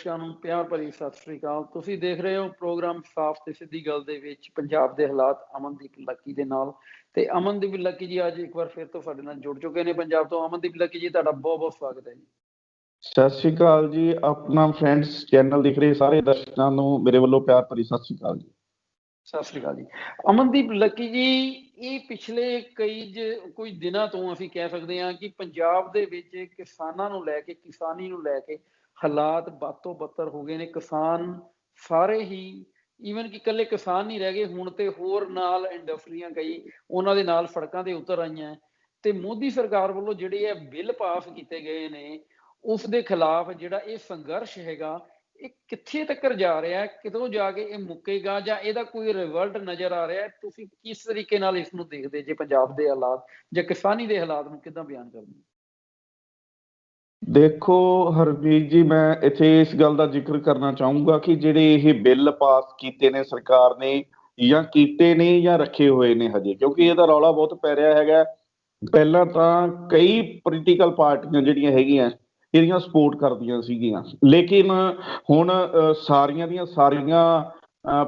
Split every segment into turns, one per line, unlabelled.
ਦਰਸ਼ਕਾਂ ਨੂੰ ਪਿਆਰ ਭਰੀ ਸਤਿ ਸ੍ਰੀ ਅਕਾਲ। ਤੁਸੀਂ ਦੇਖ ਰਹੇ ਹੋ ਪ੍ਰੋਗਰਾਮ ਸਾਫ਼ ਤੇ ਸਿੱਧੀ ਗੱਲ ਦੇ ਵਿੱਚ ਪੰਜਾਬ ਦੇ ਹਾਲਾਤ ਅਮਨਦੀਪ ਲੱਕੀ ਦੇ ਨਾਲ। ਤੇ ਅਮਨਦੀਪ ਲੱਕੀ ਜੀ ਅੱਜ ਇੱਕ ਵਾਰ ਫਿਰ ਤੋਂ ਸਾਡੇ ਨਾਲ ਜੁੜ ਚੁੱਕੇ ਨੇ ਪੰਜਾਬ ਤੋਂ। ਅਮਨਦੀਪ ਲੱਕੀ ਜੀ, ਤੁਹਾਡਾ ਬਹੁਤ ਬਹੁਤ ਸਵਾਗਤ ਹੈ ਜੀ।
ਸਤਿ ਸ਼੍ਰੀ ਅਕਾਲ ਜੀ। ਆਪਣਾ ਫਰੈਂਡਸ ਚੈਨਲ ਦੇਖ ਰਹੇ ਸਾਰੇ ਦਰਸ਼ਕਾਂ ਨੂੰ ਮੇਰੇ ਵੱਲੋਂ ਪਿਆਰ ਭਰੀ ਸਤਿ ਸ਼੍ਰੀ ਅਕਾਲ ਜੀ।
ਸਤਿ ਸ੍ਰੀ ਅਕਾਲ ਜੀ। ਅਮਨਦੀਪ ਲੱਕੀ ਜੀ, ਇਹ ਪਿਛਲੇ ਕੁਝ ਦਿਨਾਂ ਤੋਂ ਅਸੀਂ ਕਹਿ ਸਕਦੇ ਹਾਂ ਕਿ ਪੰਜਾਬ ਦੇ ਵਿੱਚ ਕਿਸਾਨਾਂ ਨੂੰ ਲੈ ਕੇ, ਕਿਸਾਨੀ ਨੂੰ ਲੈ ਕੇ ਹਾਲਾਤ ਬਾਤੋਂ ਬੱਤਰ ਹੋ ਗਏ ਨੇ। ਕਿਸਾਨ ਸਾਰੇ ਹੀ, ਈਵਨ ਕਿ ਇਕੱਲੇ ਕਿਸਾਨ ਨਹੀਂ ਰਹਿ ਗਏ, ਹੁਣ ਤੇ ਹੋਰ ਨਾਲ ਇੰਡਸਟਰੀਆਂ ਕਈ ਉਹਨਾਂ ਦੇ ਨਾਲ ਸੜਕਾਂ ਤੇ ਉਤਰ ਆਈਆਂ। ਤੇ ਮੋਦੀ ਸਰਕਾਰ ਵੱਲੋਂ ਜਿਹੜੇ ਇਹ ਬਿੱਲ ਪਾਸ ਕੀਤੇ ਗਏ ਨੇ, ਉਸ ਦੇ ਖਿਲਾਫ ਜਿਹੜਾ ਇਹ ਸੰਘਰਸ਼ ਹੈਗਾ, ਇਹ ਕਿੱਥੇ ਤੱਕ ਜਾ ਰਿਹਾ, ਕਿਦੋਂ ਜਾ ਕੇ ਇਹ ਮੁੱਕੇਗਾ, ਜਾਂ ਇਹਦਾ ਕੋਈ ਰਿਜ਼ਲਟ ਨਜ਼ਰ ਆ ਰਿਹਾ? ਤੁਸੀਂ ਕਿਸ ਤਰੀਕੇ ਨਾਲ ਇਸ ਨੂੰ ਦੇਖਦੇ ਜੇ? ਪੰਜਾਬ ਦੇ ਹਾਲਾਤ ਜਾਂ ਕਿਸਾਨੀ ਦੇ ਹਾਲਾਤ ਨੂੰ ਕਿੱਦਾਂ ਬਿਆਨ ਕਰਦੇ?
ਦੇਖੋ ਹਰਵੀਰ ਜੀ, ਮੈਂ ਇੱਥੇ ਇਸ ਗੱਲ ਦਾ ਜ਼ਿਕਰ ਕਰਨਾ ਚਾਹੂੰਗਾ ਕਿ ਜਿਹੜੇ ਇਹ ਬਿੱਲ ਪਾਸ ਕੀਤੇ ਨੇ ਸਰਕਾਰ ਨੇ, ਜਾਂ ਕੀਤੇ ਨੇ ਜਾਂ ਰੱਖੇ ਹੋਏ ਨੇ ਹਜੇ, ਕਿਉਂਕਿ ਇਹਦਾ ਰੌਲਾ ਬਹੁਤ ਪੈ ਰਿਹਾ ਹੈਗਾ। ਪਹਿਲਾਂ ਤਾਂ ਕਈ ਪੋਲੀਟੀਕਲ ਪਾਰਟੀਆਂ ਜਿਹੜੀਆਂ ਹੈਗੀਆਂ ਇਹਦੀਆਂ ਸਪੋਰਟ ਕਰਦੀਆਂ ਸੀਗੀਆਂ, ਲੇਕਿਨ ਹੁਣ ਸਾਰੀਆਂ ਦੀਆਂ ਸਾਰੀਆਂ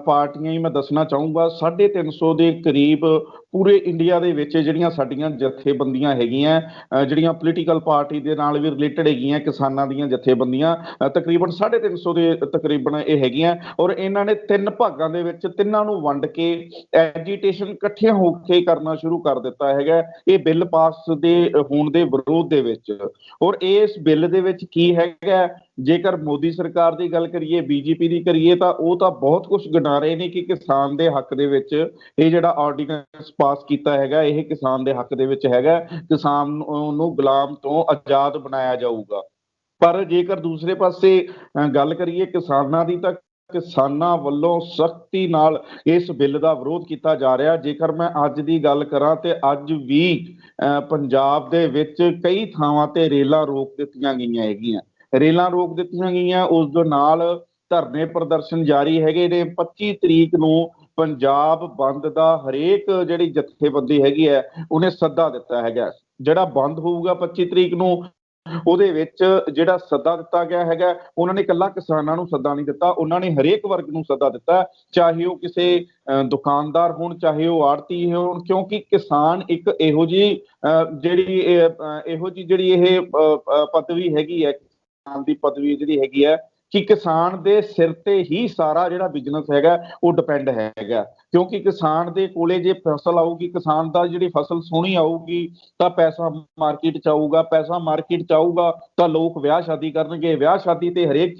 ਪਾਰਟੀਆਂ ਹੀ ਮੈਂ ਦੱਸਣਾ ਚਾਹੂੰਗਾ 350 ਦੇ ਕਰੀਬ ਪੂਰੇ ਇੰਡੀਆ ਦੇ ਵਿੱਚ ਜਿਹੜੀਆਂ ਸਾਡੀਆਂ ਜਥੇਬੰਦੀਆਂ ਹੈਗੀਆਂ, ਜਿਹੜੀਆਂ ਪੋਲੀਟੀਕਲ ਪਾਰਟੀ ਦੇ ਨਾਲ ਵੀ ਰਿਲੇਟਡ ਹੈਗੀਆਂ, ਕਿਸਾਨਾਂ ਦੀਆਂ ਜਥੇਬੰਦੀਆਂ, ਤਕਰੀਬਨ 350 ਦੇ ਤਕਰੀਬਨ ਇਹ ਹੈਗੀਆਂ। ਔਰ ਇਹਨਾਂ ਨੇ 3 ਭਾਗਾਂ ਦੇ ਵਿੱਚ ਤਿੰਨਾਂ ਨੂੰ ਵੰਡ ਕੇ ਐਜੀਟੇਸ਼ਨ ਇਕੱਠਿਆਂ ਹੋ ਕੇ ਕਰਨਾ ਸ਼ੁਰੂ ਕਰ ਦਿੱਤਾ ਹੈਗਾ ਇਹ ਬਿੱਲ ਪਾਸ ਦੇ ਹੋਣ ਦੇ ਵਿਰੋਧ ਦੇ ਵਿੱਚ। ਔਰ ਇਸ ਬਿੱਲ ਦੇ ਵਿੱਚ ਕੀ ਹੈਗਾ, ਜੇਕਰ ਮੋਦੀ ਸਰਕਾਰ ਦੀ ਗੱਲ ਕਰੀਏ, ਬੀਜੇਪੀ ਦੀ ਕਰੀਏ, ਤਾਂ ਉਹ ਤਾਂ ਬਹੁਤ ਕੁਝ ਗਿਣਾ ਰਹੇ ਨੇ ਕਿ ਕਿਸਾਨ ਦੇ ਹੱਕ ਦੇ ਵਿੱਚ ਇਹ ਜਿਹੜਾ ਆਰਡੀਨੈਂਸ ਪਾਸ ਕੀਤਾ ਹੈਗਾ, ਇਹ ਕਿਸਾਨ ਦੇ ਹੱਕ ਦੇ ਵਿੱਚ ਹੈਗਾ, ਕਿਸਾਨ ਨੂੰ ਗੁਲਾਮ ਤੋਂ ਆਜ਼ਾਦ ਬਣਾਇਆ ਜਾਊਗਾ। ਪਰ ਜੇਕਰ ਦੂਸਰੇ ਪਾਸੇ ਗੱਲ ਕਰੀਏ ਕਿਸਾਨਾਂ ਦੀ, ਤਾਂ ਕਿਸਾਨਾਂ ਵੱਲੋਂ ਸਖਤੀ ਨਾਲ ਇਸ ਬਿੱਲ ਦਾ ਵਿਰੋਧ ਕੀਤਾ ਜਾ ਰਿਹਾ। ਜੇਕਰ ਮੈਂ ਅੱਜ ਦੀ ਗੱਲ ਕਰਾਂ ਤੇ ਅੱਜ ਵੀ ਪੰਜਾਬ ਦੇ ਵਿੱਚ ਕਈ ਥਾਵਾਂ ਤੇ ਰੇਲਾਂ ਰੋਕ ਦਿੱਤੀਆਂ ਗਈਆਂ ਹੈਗੀਆਂ। ਰੇਲਾਂ ਰੋਕ ਦਿੱਤੀਆਂ ਗਈਆਂ, ਉਸ ਦੇ ਨਾਲ ਧਰਨੇ ਪ੍ਰਦਰਸ਼ਨ ਜਾਰੀ ਹੈਗੇ ਨੇ। 25 ਤਰੀਕ ਨੂੰ ਪੰਜਾਬ ਬੰਦ ਦਾ ਹਰੇਕ ਜਿਹੜੀ ਜਥੇਬੰਦੀ ਹੈਗੀ ਹੈ ਉਹਨੇ ਸੱਦਾ ਦਿੱਤਾ ਹੈਗਾ। ਜਿਹੜਾ ਬੰਦ ਹੋਊਗਾ 25 ਤਰੀਕ ਨੂੰ, ਉਹਦੇ ਵਿੱਚ ਜਿਹੜਾ ਸੱਦਾ ਦਿੱਤਾ ਗਿਆ ਹੈਗਾ, ਉਹਨਾਂ ਨੇ ਇਕੱਲਾ ਕਿਸਾਨਾਂ ਨੂੰ ਸੱਦਾ ਨਹੀਂ ਦਿੱਤਾ, ਉਹਨਾਂ ਨੇ ਹਰੇਕ ਵਰਗ ਨੂੰ ਸੱਦਾ ਦਿੱਤਾ, ਚਾਹੇ ਉਹ ਕਿਸੇ ਦੁਕਾਨਦਾਰ ਹੋਣ, ਚਾਹੇ ਉਹ ਆੜ੍ਹਤੀ ਹੋਣ। ਕਿਉਂਕਿ ਕਿਸਾਨ ਇੱਕ ਇਹੋ ਜਿਹੀ ਜਿਹੜੀ ਇਹ ਪਦਵੀ ਹੈਗੀ ਹੈ, ਕਿਸਾਨ ਦੀ ਪਦਵੀ ਜਿਹੜੀ ਹੈਗੀ ਹੈ ਕਿ ਕਿਸਾਨ ਦੇ ਸਿਰ ਤੇ ਹੀ ਸਾਰਾ ਜਿਹੜਾ ਬਿਜ਼ਨਸ ਹੈਗਾ ਉਹ ਡਿਪੈਂਡ ਹੈਗਾ। ਕਿਉਂਕਿ ਕਿਸਾਨ ਦੇ ਕੋਲੇ ਜੇ ਫਸਲ ਆਊਗੀ, ਕਿਸਾਨ ਦਾ ਜਿਹੜੀ ਫਸਲ ਸੋਹਣੀ ਆਊਗੀ ਤਾਂ ਪੈਸਾ ਮਾਰਕੀਟ ਚ ਆਊਗਾ, ਪੈਸਾ ਮਾਰਕੀਟ ਚ ਆਊਗਾ ਤਾਂ ਲੋਕ ਵਿਆਹ ਸ਼ਾਦੀ ਕਰਨਗੇ, ਵਿਆਹ ਸ਼ਾਦੀ ਤੇ ਹਰੇਕ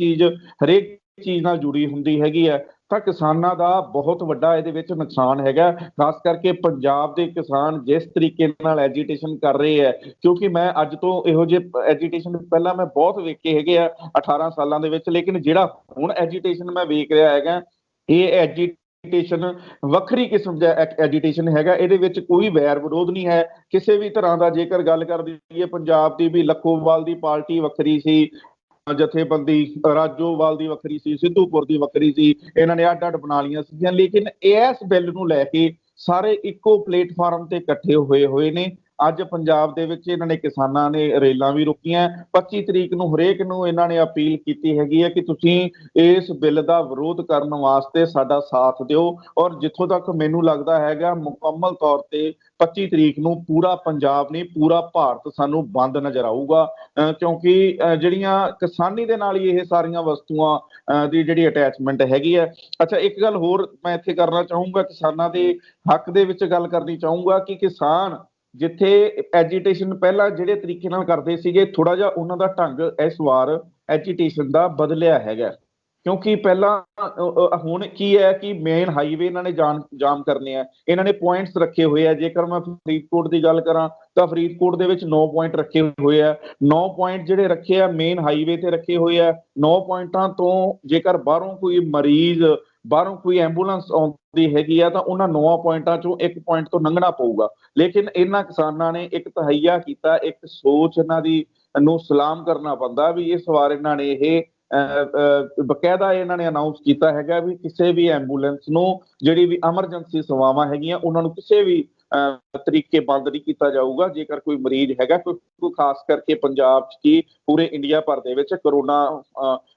ਚੀਜ਼ ਨਾਲ ਜੁੜੀ ਹੁੰਦੀ ਹੈਗੀ ਹੈ। ਤਾਂ ਕਿਸਾਨਾਂ ਦਾ ਬਹੁਤ ਵੱਡਾ ਇਹਦੇ ਵਿੱਚ ਨੁਕਸਾਨ ਹੈਗਾ। ਖਾਸ ਕਰਕੇ ਪੰਜਾਬ ਦੇ ਕਿਸਾਨ ਜਿਸ ਤਰੀਕੇ ਨਾਲ ਐਜੀਟੇਸ਼ਨ ਕਰ ਰਹੇ ਹੈ, ਕਿਉਂਕਿ ਮੈਂ ਅੱਜ ਤੋਂ ਇਹੋ ਜਿਹੇ ਐਜੀਟੇਸ਼ਨ ਪਹਿਲਾਂ ਮੈਂ ਬਹੁਤ ਵੇਖੇ ਹੈਗੇ ਆ 18 ਸਾਲਾਂ ਦੇ ਵਿੱਚ, ਲੇਕਿਨ ਜਿਹੜਾ ਹੁਣ ਐਜੀਟੇਸ਼ਨ ਮੈਂ ਵੇਖ ਰਿਹਾ ਹੈਗਾ, ਇਹ ਐਜੀਟੇਸ਼ਨ ਵੱਖਰੀ ਕਿਸਮ ਦਾ ਐਜੀਟੇਸ਼ਨ ਹੈਗਾ। ਇਹਦੇ ਵਿੱਚ ਕੋਈ ਵੈਰ ਵਿਰੋਧ ਨਹੀਂ ਹੈ ਕਿਸੇ ਵੀ ਤਰ੍ਹਾਂ ਦਾ। ਜੇਕਰ ਗੱਲ ਕਰ ਦਈਏ ਪੰਜਾਬ ਦੀ, ਵੀ ਲੱਖੋਵਾਲ ਦੀ ਪਾਰਟੀ ਵੱਖਰੀ ਸੀ, ਜਥੇਬੰਦੀ ਰਾਜੋਵਾਲ ਦੀ ਵੱਖਰੀ ਸੀ, ਸਿੱਧੂਪੁਰ ਦੀ ਵੱਖਰੀ ਸੀ, ਇਹਨਾਂ ਨੇ ਅੱਡ ਅੱਡ ਬਣਾ ਲਈਆਂ ਸੀਗੀਆਂ, ਲੇਕਿਨ ਇਸ ਬਿੱਲ ਨੂੰ ਲੈ ਕੇ ਸਾਰੇ ਇੱਕੋ ਪਲੇਟਫਾਰਮ ਤੇ ਇਕੱਠੇ ਹੋਏ ਨੇ। ਅੱਜ ਪੰਜਾਬ ਦੇ ਵਿੱਚ ਇਹਨਾਂ ਨੇ, ਕਿਸਾਨਾਂ ਨੇ ਰੇਲਾਂ ਵੀ ਰੋਕੀਆਂ। 25 ਤਰੀਕ ਨੂੰ ਹਰੇਕ ਨੂੰ ਇਹਨਾਂ ਨੇ ਅਪੀਲ ਕੀਤੀ ਹੈਗੀ ਹੈ ਕਿ ਤੁਸੀਂ ਇਸ ਬਿੱਲ ਦਾ ਵਿਰੋਧ ਕਰਨ ਵਾਸਤੇ ਸਾਡਾ ਸਾਥ ਦਿਓ। ਔਰ ਜਿੱਥੋਂ ਤੱਕ ਮੈਨੂੰ ਲੱਗਦਾ ਹੈਗਾ, ਮੁਕੰਮਲ ਤੌਰ ਤੇ 25 ਤਰੀਕ ਨੂੰ ਪੂਰਾ ਪੰਜਾਬ ਨਹੀਂ, ਪੂਰਾ ਭਾਰਤ ਸਾਨੂੰ ਬੰਦ ਨਜ਼ਰ ਆਊਗਾ, ਕਿਉਂਕਿ ਜਿਹੜੀਆਂ ਕਿਸਾਨੀ ਦੇ ਨਾਲ ਹੀ ਇਹ ਸਾਰੀਆਂ ਵਸਤੂਆਂ ਦੀ ਜਿਹੜੀ ਅਟੈਚਮੈਂਟ ਹੈਗੀ ਹੈ। ਅੱਛਾ, ਇੱਕ ਗੱਲ ਹੋਰ ਮੈਂ ਇੱਥੇ ਕਰਨਾ ਚਾਹੂੰਗਾ, ਕਿਸਾਨਾਂ ਦੇ ਹੱਕ ਦੇ ਵਿੱਚ ਗੱਲ ਕਰਨੀ ਚਾਹੂੰਗਾ ਕਿ ਕਿਸਾਨ ਜਿੱਥੇ ਐਜੀਟੇਸ਼ਨ ਪਹਿਲਾਂ ਜਿਹੜੇ ਤਰੀਕੇ ਨਾਲ ਕਰਦੇ ਸੀਗੇ, ਥੋੜਾ ਜਿਹਾ ਉਹਨਾਂ ਦਾ ਢੰਗ ਇਸ ਵਾਰ ਐਜੀਟੇਸ਼ਨ ਦਾ ਬਦਲਿਆ ਹੈਗਾ। ਕਿਉਂਕਿ ਪਹਿਲਾਂ ਹੁਣ ਕੀ ਹੈ ਕਿ ਮੇਨ ਹਾਈਵੇ ਇਹਨਾਂ ਨੇ ਜਾਮ ਕਰਨੇ ਆ, ਇਹਨਾਂ ਨੇ ਪੁਆਇੰਟਸ ਰੱਖੇ ਹੋਏ ਆ। ਜੇਕਰ ਮੈਂ ਫਰੀਦਕੋਟ ਦੀ ਗੱਲ ਕਰਾਂ ਤਾਂ ਫਰੀਦਕੋਟ ਦੇ ਵਿੱਚ 9 ਪੁਆਇੰਟ ਰੱਖੇ ਹੋਏ ਆ। 9 ਪੁਆਇੰਟ ਜਿਹੜੇ ਰੱਖੇ ਆ ਮੇਨ ਹਾਈਵੇ ਤੇ ਰੱਖੇ ਹੋਏ ਆ। 9 ਪੁਆਇੰਟਾਂ ਤੋਂ ਜੇਕਰ ਬਾਹਰੋਂ ਕੋਈ ਮਰੀਜ਼, ਬਾਹਰੋਂ ਕੋਈ ਐਂਬੂਲੈਂਸ ਆਉਂਦੀ ਹੈਗੀ ਆ ਤਾਂ ਉਹਨਾਂ 9 ਪੁਆਇੰਟਾਂ ਚੋਂ 1 ਪੁਆਇੰਟ ਤੋਂ ਲੰਘਣਾ ਪਊਗਾ। ਲੇਕਿਨ ਇਹਨਾਂ ਕਿਸਾਨਾਂ ਨੇ ਇੱਕ ਤਹਈਆ ਕੀਤਾ, ਇੱਕ ਸੋਚ ਇਹਨਾਂ ਦੀ ਨੂੰ ਸਲਾਮ ਕਰਨਾ ਪੈਂਦਾ ਵੀ ਇਸ ਵਾਰ ਇਹਨਾਂ ਨੇ ਇਹ ਬਕਾਇਦਾ ਇਹਨਾਂ ਨੇ ਅਨਾਉਂਸ ਕੀਤਾ ਹੈਗਾ ਵੀ ਕਿਸੇ ਵੀ ਐਂਬੂਲੈਂਸ ਨੂੰ, ਜਿਹੜੀ ਵੀ ਐਮਰਜੈਂਸੀ ਸੇਵਾਵਾਂ ਹੈਗੀਆਂ, ਉਹਨਾਂ ਨੂੰ ਕਿਸੇ ਵੀ ਤਰੀਕੇ ਬੰਦ ਨਹੀਂ ਕੀਤਾ ਜਾਊਗਾ। ਜੇਕਰ ਕੋਈ ਮਰੀਜ਼ ਹੈਗਾ, ਕੋਈ ਖਾਸ ਕਰਕੇ ਪੰਜਾਬ 'ਚ ਕੀ ਪੂਰੇ ਇੰਡੀਆ ਭਰ ਦੇ ਵਿੱਚ ਕਰੋਨਾ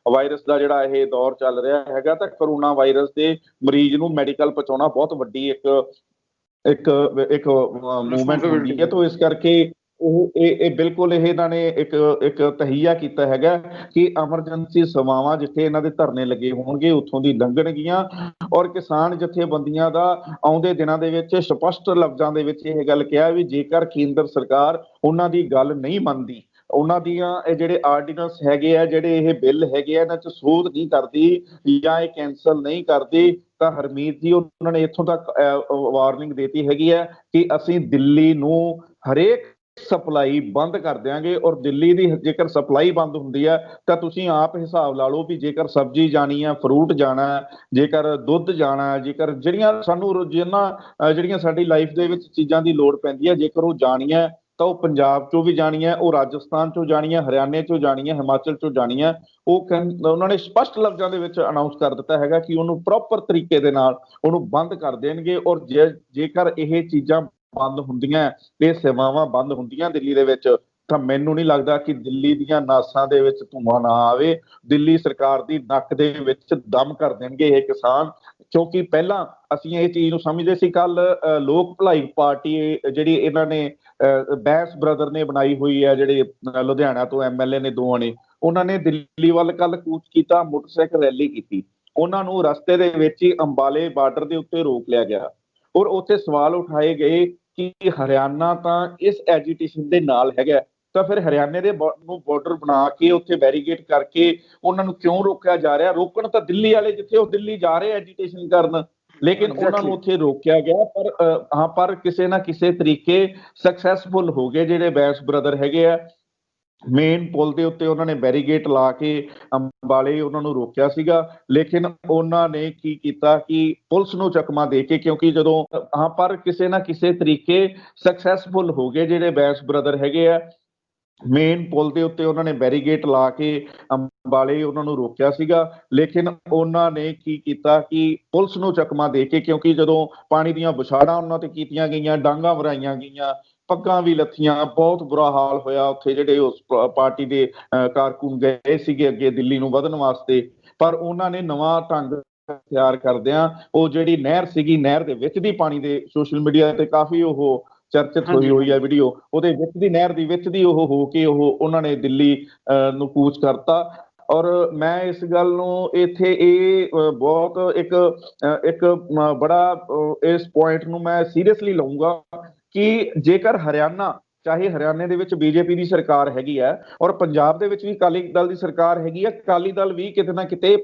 ਵਾਇਰਸ ਦਾ ਜਿਹੜਾ ਇਹ ਦੌਰ ਚੱਲ ਰਿਹਾ ਹੈਗਾ, ਤਾਂ ਕਰੋਨਾ ਵਾਇਰਸ ਦੇ ਮਰੀਜ਼ ਨੂੰ ਮੈਡੀਕਲ ਪਹੁੰਚਾਉਣਾ ਬਹੁਤ ਵੱਡੀ ਇੱਕ ਇੱਕ ਇੱਕ ਮੂਵਮੈਂਟ ਹੁੰਦੀ ਹੈ। ਤਾਂ ਇਸ ਕਰਕੇ ਇਹ ਬਿਲਕੁਲ ਇਹਨਾਂ ਨੇ ਇੱਕ ਤਹੀਆ ਕੀਤਾ ਹੈਗਾ ਕਿ ਐਮਰਜੈਂਸੀ ਸੇਵਾਵਾਂ ਜਿੱਥੇ ਇਹਨਾਂ ਦੇ ਧਰਨੇ ਲੱਗੇ ਹੋਣਗੇ ਉੱਥੋਂ ਦੀ ਲੰਘਣਗੀਆਂ। ਔਰ ਕਿਸਾਨ ਜਥੇਬੰਦੀਆਂ ਦਾ ਆਉਂਦੇ ਦਿਨਾਂ ਦੇ ਵਿੱਚ ਸਪਸ਼ਟ ਲਫ਼ਜ਼ਾਂ ਦੇ ਵਿੱਚ ਇਹ ਗੱਲ ਕਿਹਾ ਵੀ ਜੇਕਰ ਕੇਂਦਰ ਸਰਕਾਰ ਉਹਨਾਂ ਦੀ ਗੱਲ ਨਹੀਂ ਮੰਨਦੀ, ਉਹਨਾਂ ਦੀਆਂ ਇਹ ਜਿਹੜੇ ਆਰਡੀਨੈਂਸ ਹੈਗੇ ਆ, ਜਿਹੜੇ ਇਹ ਬਿੱਲ ਹੈਗੇ ਆ, ਇਹਨਾਂ 'ਚ ਸੋਧ ਨਹੀਂ ਕਰਦੀ ਜਾਂ ਇਹ ਕੈਂਸਲ ਨਹੀਂ ਕਰਦੀ, ਤਾਂ ਹਰਮੀਤ ਜੀ ਉਹਨਾਂ ਨੇ ਇੱਥੋਂ ਤੱਕ ਵਾਰਨਿੰਗ ਦੇਤੀ ਹੈਗੀ ਹੈ ਕਿ ਅਸੀਂ ਦਿੱਲੀ ਨੂੰ ਹਰੇਕ ਸਪਲਾਈ ਬੰਦ ਕਰ ਦਿਆਂਗੇ। ਔਰ ਦਿੱਲੀ ਦੀ ਜੇਕਰ ਸਪਲਾਈ ਬੰਦ ਹੁੰਦੀ ਹੈ ਤਾਂ ਤੁਸੀਂ ਆਪ ਹਿਸਾਬ ਲਾ ਲਓ ਵੀ ਜੇਕਰ ਸਬਜ਼ੀ ਜਾਣੀ ਹੈ, ਫਰੂਟ ਜਾਣਾ ਹੈ, ਜੇਕਰ ਦੁੱਧ ਜਾਣਾ ਹੈ, ਜੇਕਰ ਜਿਹੜੀਆਂ ਸਾਨੂੰ ਰੋਜ਼ਾਨਾ ਜਿਹੜੀਆਂ ਸਾਡੀ ਲਾਈਫ ਦੇ ਵਿੱਚ ਚੀਜ਼ਾਂ ਦੀ ਲੋੜ ਪੈਂਦੀ ਹੈ, ਜੇਕਰ ਉਹ ਜਾਣੀਆਂ ਤਾਂ ਉਹ ਪੰਜਾਬ ਚੋਂ ਵੀ ਜਾਣੀ ਹੈ, ਉਹ ਰਾਜਸਥਾਨ ਚੋਂ ਜਾਣੀ ਹੈ, ਹਰਿਆਣੇ ਚੋਂ ਜਾਣੀ ਹੈ, ਹਿਮਾਚਲ ਚੋਂ ਜਾਣੀ ਹੈ। ਉਹਨਾਂ ਨੇ ਸਪਸ਼ਟ ਲਫ਼ਜ਼ਾਂ ਦੇ ਵਿੱਚ ਅਨਾਉਂਸ ਕਰ ਦਿੱਤਾ ਹੈਗਾ ਕਿ ਉਹਨੂੰ ਪ੍ਰੋਪਰ ਤਰੀਕੇ ਦੇ ਨਾਲ ਉਹਨੂੰ ਬੰਦ ਕਰ ਦੇਣਗੇ। ਔਰ ਜੇਕਰ ਇਹ ਚੀਜ਼ਾਂ ਬੰਦ ਹੁੰਦੀਆਂ, ਇਹ ਸੇਵਾਵਾਂ ਬੰਦ ਹੁੰਦੀਆਂ ਦਿੱਲੀ ਦੇ ਵਿੱਚ, ਤਾਂ ਮੈਨੂੰ ਨਹੀਂ ਲੱਗਦਾ ਕਿ ਦਿੱਲੀ ਦੀਆਂ ਨਾਸਾਂ ਦੇ ਵਿੱਚ ਧੂੰਆਂ ਨਾ ਆਵੇ। ਦਿੱਲੀ ਸਰਕਾਰ ਦੀ ਨੱਕ ਦੇ ਵਿੱਚ ਦਮ ਕਰ ਦੇਣਗੇ ਇਹ ਕਿਸਾਨ, ਕਿਉਂਕਿ ਪਹਿਲਾਂ ਅਸੀਂ ਇਹ ਚੀਜ਼ ਨੂੰ ਸਮਝਦੇ ਸੀ। ਕੱਲ ਲੋਕ ਭਲਾਈ ਪਾਰਟੀ ਜਿਹੜੀ ਇਹਨਾਂ ਨੇ ਬੈਂਸ ਬ੍ਰਦਰ ਨੇ ਬਣਾਈ ਹੋਈ ਹੈ, ਜਿਹੜੇ ਲੁਧਿਆਣਾ ਤੋਂ MLA ਨੇ, ਦੋਵਾਂ ਨੇ, ਉਹਨਾਂ ਨੇ ਦਿੱਲੀ ਵੱਲ ਕੱਲ ਕੂਚ ਕੀਤਾ, ਮੋਟਰਸਾਈਕਲ ਰੈਲੀ ਕੀਤੀ। ਉਹਨਾਂ ਨੂੰ ਰਸਤੇ ਦੇ ਵਿੱਚ ਹੀ ਅੰਬਾਲੇ ਬਾਰਡਰ ਦੇ ਉੱਤੇ ਰੋਕ ਲਿਆ ਗਿਆ ਔਰ ਉੱਥੇ ਸਵਾਲ ਉਠਾਏ ਗਏ ਕਿ ਹਰਿਆਣਾ ਤਾਂ ਇਸ ਐਜੀਟੇਸ਼ਨ ਦੇ ਨਾਲ ਹੈਗਾ, ਤਾਂ ਫਿਰ ਹਰਿਆਣੇ ਦੇ ਨੂੰ ਬਾਰਡਰ ਬਣਾ ਕੇ ਉੱਥੇ ਬੈਰੀਕੇਡ ਕਰਕੇ ਉਹਨਾਂ ਨੂੰ ਕਿਉਂ ਰੋਕਿਆ ਜਾ ਰਿਹਾ? ਰੋਕਣ ਤਾਂ ਦਿੱਲੀ ਵਾਲੇ, ਜਿੱਥੇ ਉਹ ਦਿੱਲੀ ਜਾ ਰਹੇ ਐਜੀਟੇਸ਼ਨ ਕਰਨ, ਲੇਕਿਨ ਉਹਨਾਂ ਨੂੰ ਉੱਥੇ ਰੋਕਿਆ ਗਿਆ। ਪਰ ਕਿਸੇ ਨਾ ਕਿਸੇ ਤਰੀਕੇ ਸਕਸੈਸਫੁਲ ਹੋ ਗਏ ਜਿਹੜੇ ਬੈਂਸ ਬ੍ਰਦਰ ਹੈਗੇ ਆ। ਮੇਨ ਪੁਲ ਦੇ ਉੱਤੇ ਉਹਨਾਂ ਨੇ ਬੈਰੀਗੇਟ ਲਾ ਕੇ ਅੰਬਾਲੇ ਉਹਨਾਂ ਨੂੰ ਰੋਕਿਆ ਸੀਗਾ, ਲੇਕਿਨ ਉਹਨਾਂ ਨੇ ਕੀ ਕੀਤਾ ਕਿ ਪੁਲਿਸ ਨੂੰ ਚਕਮਾ ਦੇ ਕੇ, ਕਿਉਂਕਿ ਜਦੋਂ ਪਰ ਕਿਸੇ ਨਾ ਕਿਸੇ ਤਰੀਕੇ ਸਕਸੈਸਫੁਲ ਹੋ ਗਏ ਜਿਹੜੇ ਬੈਂਸ ਬ੍ਰਦਰ ਹੈਗੇ ਆ। ਮੇਨ ਪੁਲ ਦੇ ਉੱਤੇ ਉਹਨਾਂ ਨੇ ਬੈਰੀਗੇਟ ਲਾ ਕੇ ਅੰਬਾਲੇ ਉਹਨਾਂ ਨੂੰ ਰੋਕਿਆ ਸੀਗਾ, ਲੇਕਿਨ ਉਹਨਾਂ ਨੇ ਕੀ ਕੀਤਾ ਕਿ ਪੁਲਿਸ ਨੂੰ ਚਕਮਾ ਦੇ ਕੇ, ਕਿਉਂਕਿ ਜਦੋਂ ਪਾਣੀ ਦੀਆਂ ਬੁਛਾੜਾਂ ਉਹਨਾਂ ਤੇ ਕੀਤੀਆਂ ਗਈਆਂ, ਡਾਂਗਾਂ ਵਰਾਈਆਂ ਗਈਆਂ, ਪੱਗਾਂ ਵੀ ਲੱਥੀਆਂ, ਬਹੁਤ ਬੁਰਾ ਹਾਲ ਹੋਇਆ ਉੱਥੇ। ਜਿਹੜੇ ਉਸ ਪਾਰਟੀ ਦੇ ਕਾਰਕੁਨ ਗਏ ਸੀਗੇ ਅੱਗੇ ਦਿੱਲੀ ਨੂੰ ਵਧਣ ਵਾਸਤੇ, ਪਰ ਉਹਨਾਂ ਨੇ ਨਵਾਂ ਢੰਗ ਤਿਆਰ ਕਰਦਿਆਂ ਉਹ ਜਿਹੜੀ ਨਹਿਰ ਸੀਗੀ, ਨਹਿਰ ਦੇ ਵਿੱਚ ਦੀ ਪਾਣੀ ਦੇ ਸੋਸ਼ਲ ਮੀਡੀਆ ਤੇ ਕਾਫੀ ਉਹ ਚਰਚਿਤ ਹੋਈ ਹੈ ਵੀਡੀਓ, ਉਹਦੇ ਵਿੱਚ ਦੀ ਨਹਿਰ ਦੀ ਵਿੱਚ ਦੀ ਉਹ ਹੋ ਕੇ ਉਹਨਾਂ ਨੇ ਦਿੱਲੀ ਨੂੰ ਕੂਚ ਕਰਤਾ। ਔਰ ਮੈਂ ਇਸ ਗੱਲ ਨੂੰ ਇੱਥੇ ਇਹ ਬਹੁਤ ਇੱਕ ਬੜਾ ਇਸ ਪੁਆਇੰਟ ਨੂੰ ਮੈਂ ਸੀਰੀਅਸਲੀ ਲਊਂਗਾ ਕਿ ਜੇਕਰ ਹਰਿਆਣਾ, ਚਾਹੇ ਹਰਿਆਣੇ ਦੇ ਵਿੱਚ ਬੀਜੇਪੀ ਦੀ ਸਰਕਾਰ ਹੈਗੀ ਹੈ ਔਰ ਪੰਜਾਬ ਦੇ ਵਿੱਚ ਵੀ ਅਕਾਲੀ ਦਲ ਦੀ ਸਰਕਾਰ ਹੈਗੀ ਹੈ, ਅਕਾਲੀ ਦਲ ਵੀ ਕਿਤੇ ਨਾ ਕਿਤੇ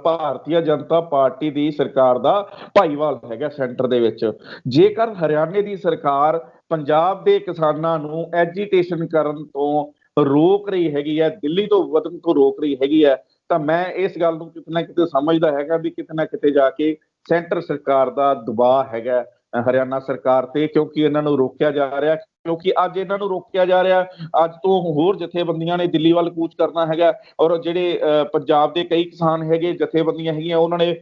ਭਾਰਤੀ ਜਨਤਾ ਪਾਰਟੀ ਦੀ ਸਰਕਾਰ ਦਾ ਭਾਈਵਾਲ ਹੈਗਾ ਸੈਂਟਰ ਦੇ ਵਿੱਚ। ਜੇਕਰ ਹਰਿਆਣੇ ਦੀ ਸਰਕਾਰ ਪੰਜਾਬ ਦੇ ਕਿਸਾਨਾਂ ਨੂੰ ਐਜੀਟੇਸ਼ਨ ਕਰਨ ਤੋਂ ਰੋਕ ਰਹੀ ਹੈਗੀ ਹੈ, ਦਿੱਲੀ ਤੋਂ ਵਧਣ ਤੋਂ ਰੋਕ ਰਹੀ ਹੈਗੀ ਹੈ, ਤਾਂ ਮੈਂ ਇਸ ਗੱਲ ਨੂੰ ਕਿਤੇ ਨਾ ਕਿਤੇ ਸਮਝਦਾ ਹੈਗਾ ਵੀ ਕਿਤੇ ਨਾ ਕਿਤੇ ਜਾ ਕੇ ਸੈਂਟਰ ਸਰਕਾਰ ਦਾ ਦਬਾਅ ਹੈਗਾ ਹਰਿਆਣਾ ਸਰਕਾਰ ਤੇ, ਕਿਉਂਕਿ ਇਹਨਾਂ ਨੂੰ ਰੋਕਿਆ ਜਾ ਰਿਹਾ। ਕਿਉਂਕਿ ਅੱਜ ਇਹਨਾਂ ਨੂੰ ਰੋਕਿਆ ਜਾ ਰਿਹਾ, ਅੱਜ ਤੋਂ ਹੋਰ ਜਥੇਬੰਦੀਆਂ ਨੇ ਦਿੱਲੀ ਵੱਲ ਕੂਚ ਕਰਨਾ ਹੈਗਾ। ਔਰ ਜਿਹੜੇ ਪੰਜਾਬ ਦੇ ਕਈ ਕਿਸਾਨ ਹੈਗੇ, ਜਥੇਬੰਦੀਆਂ ਹੈਗੀਆਂ, ਉਹਨਾਂ ਨੇ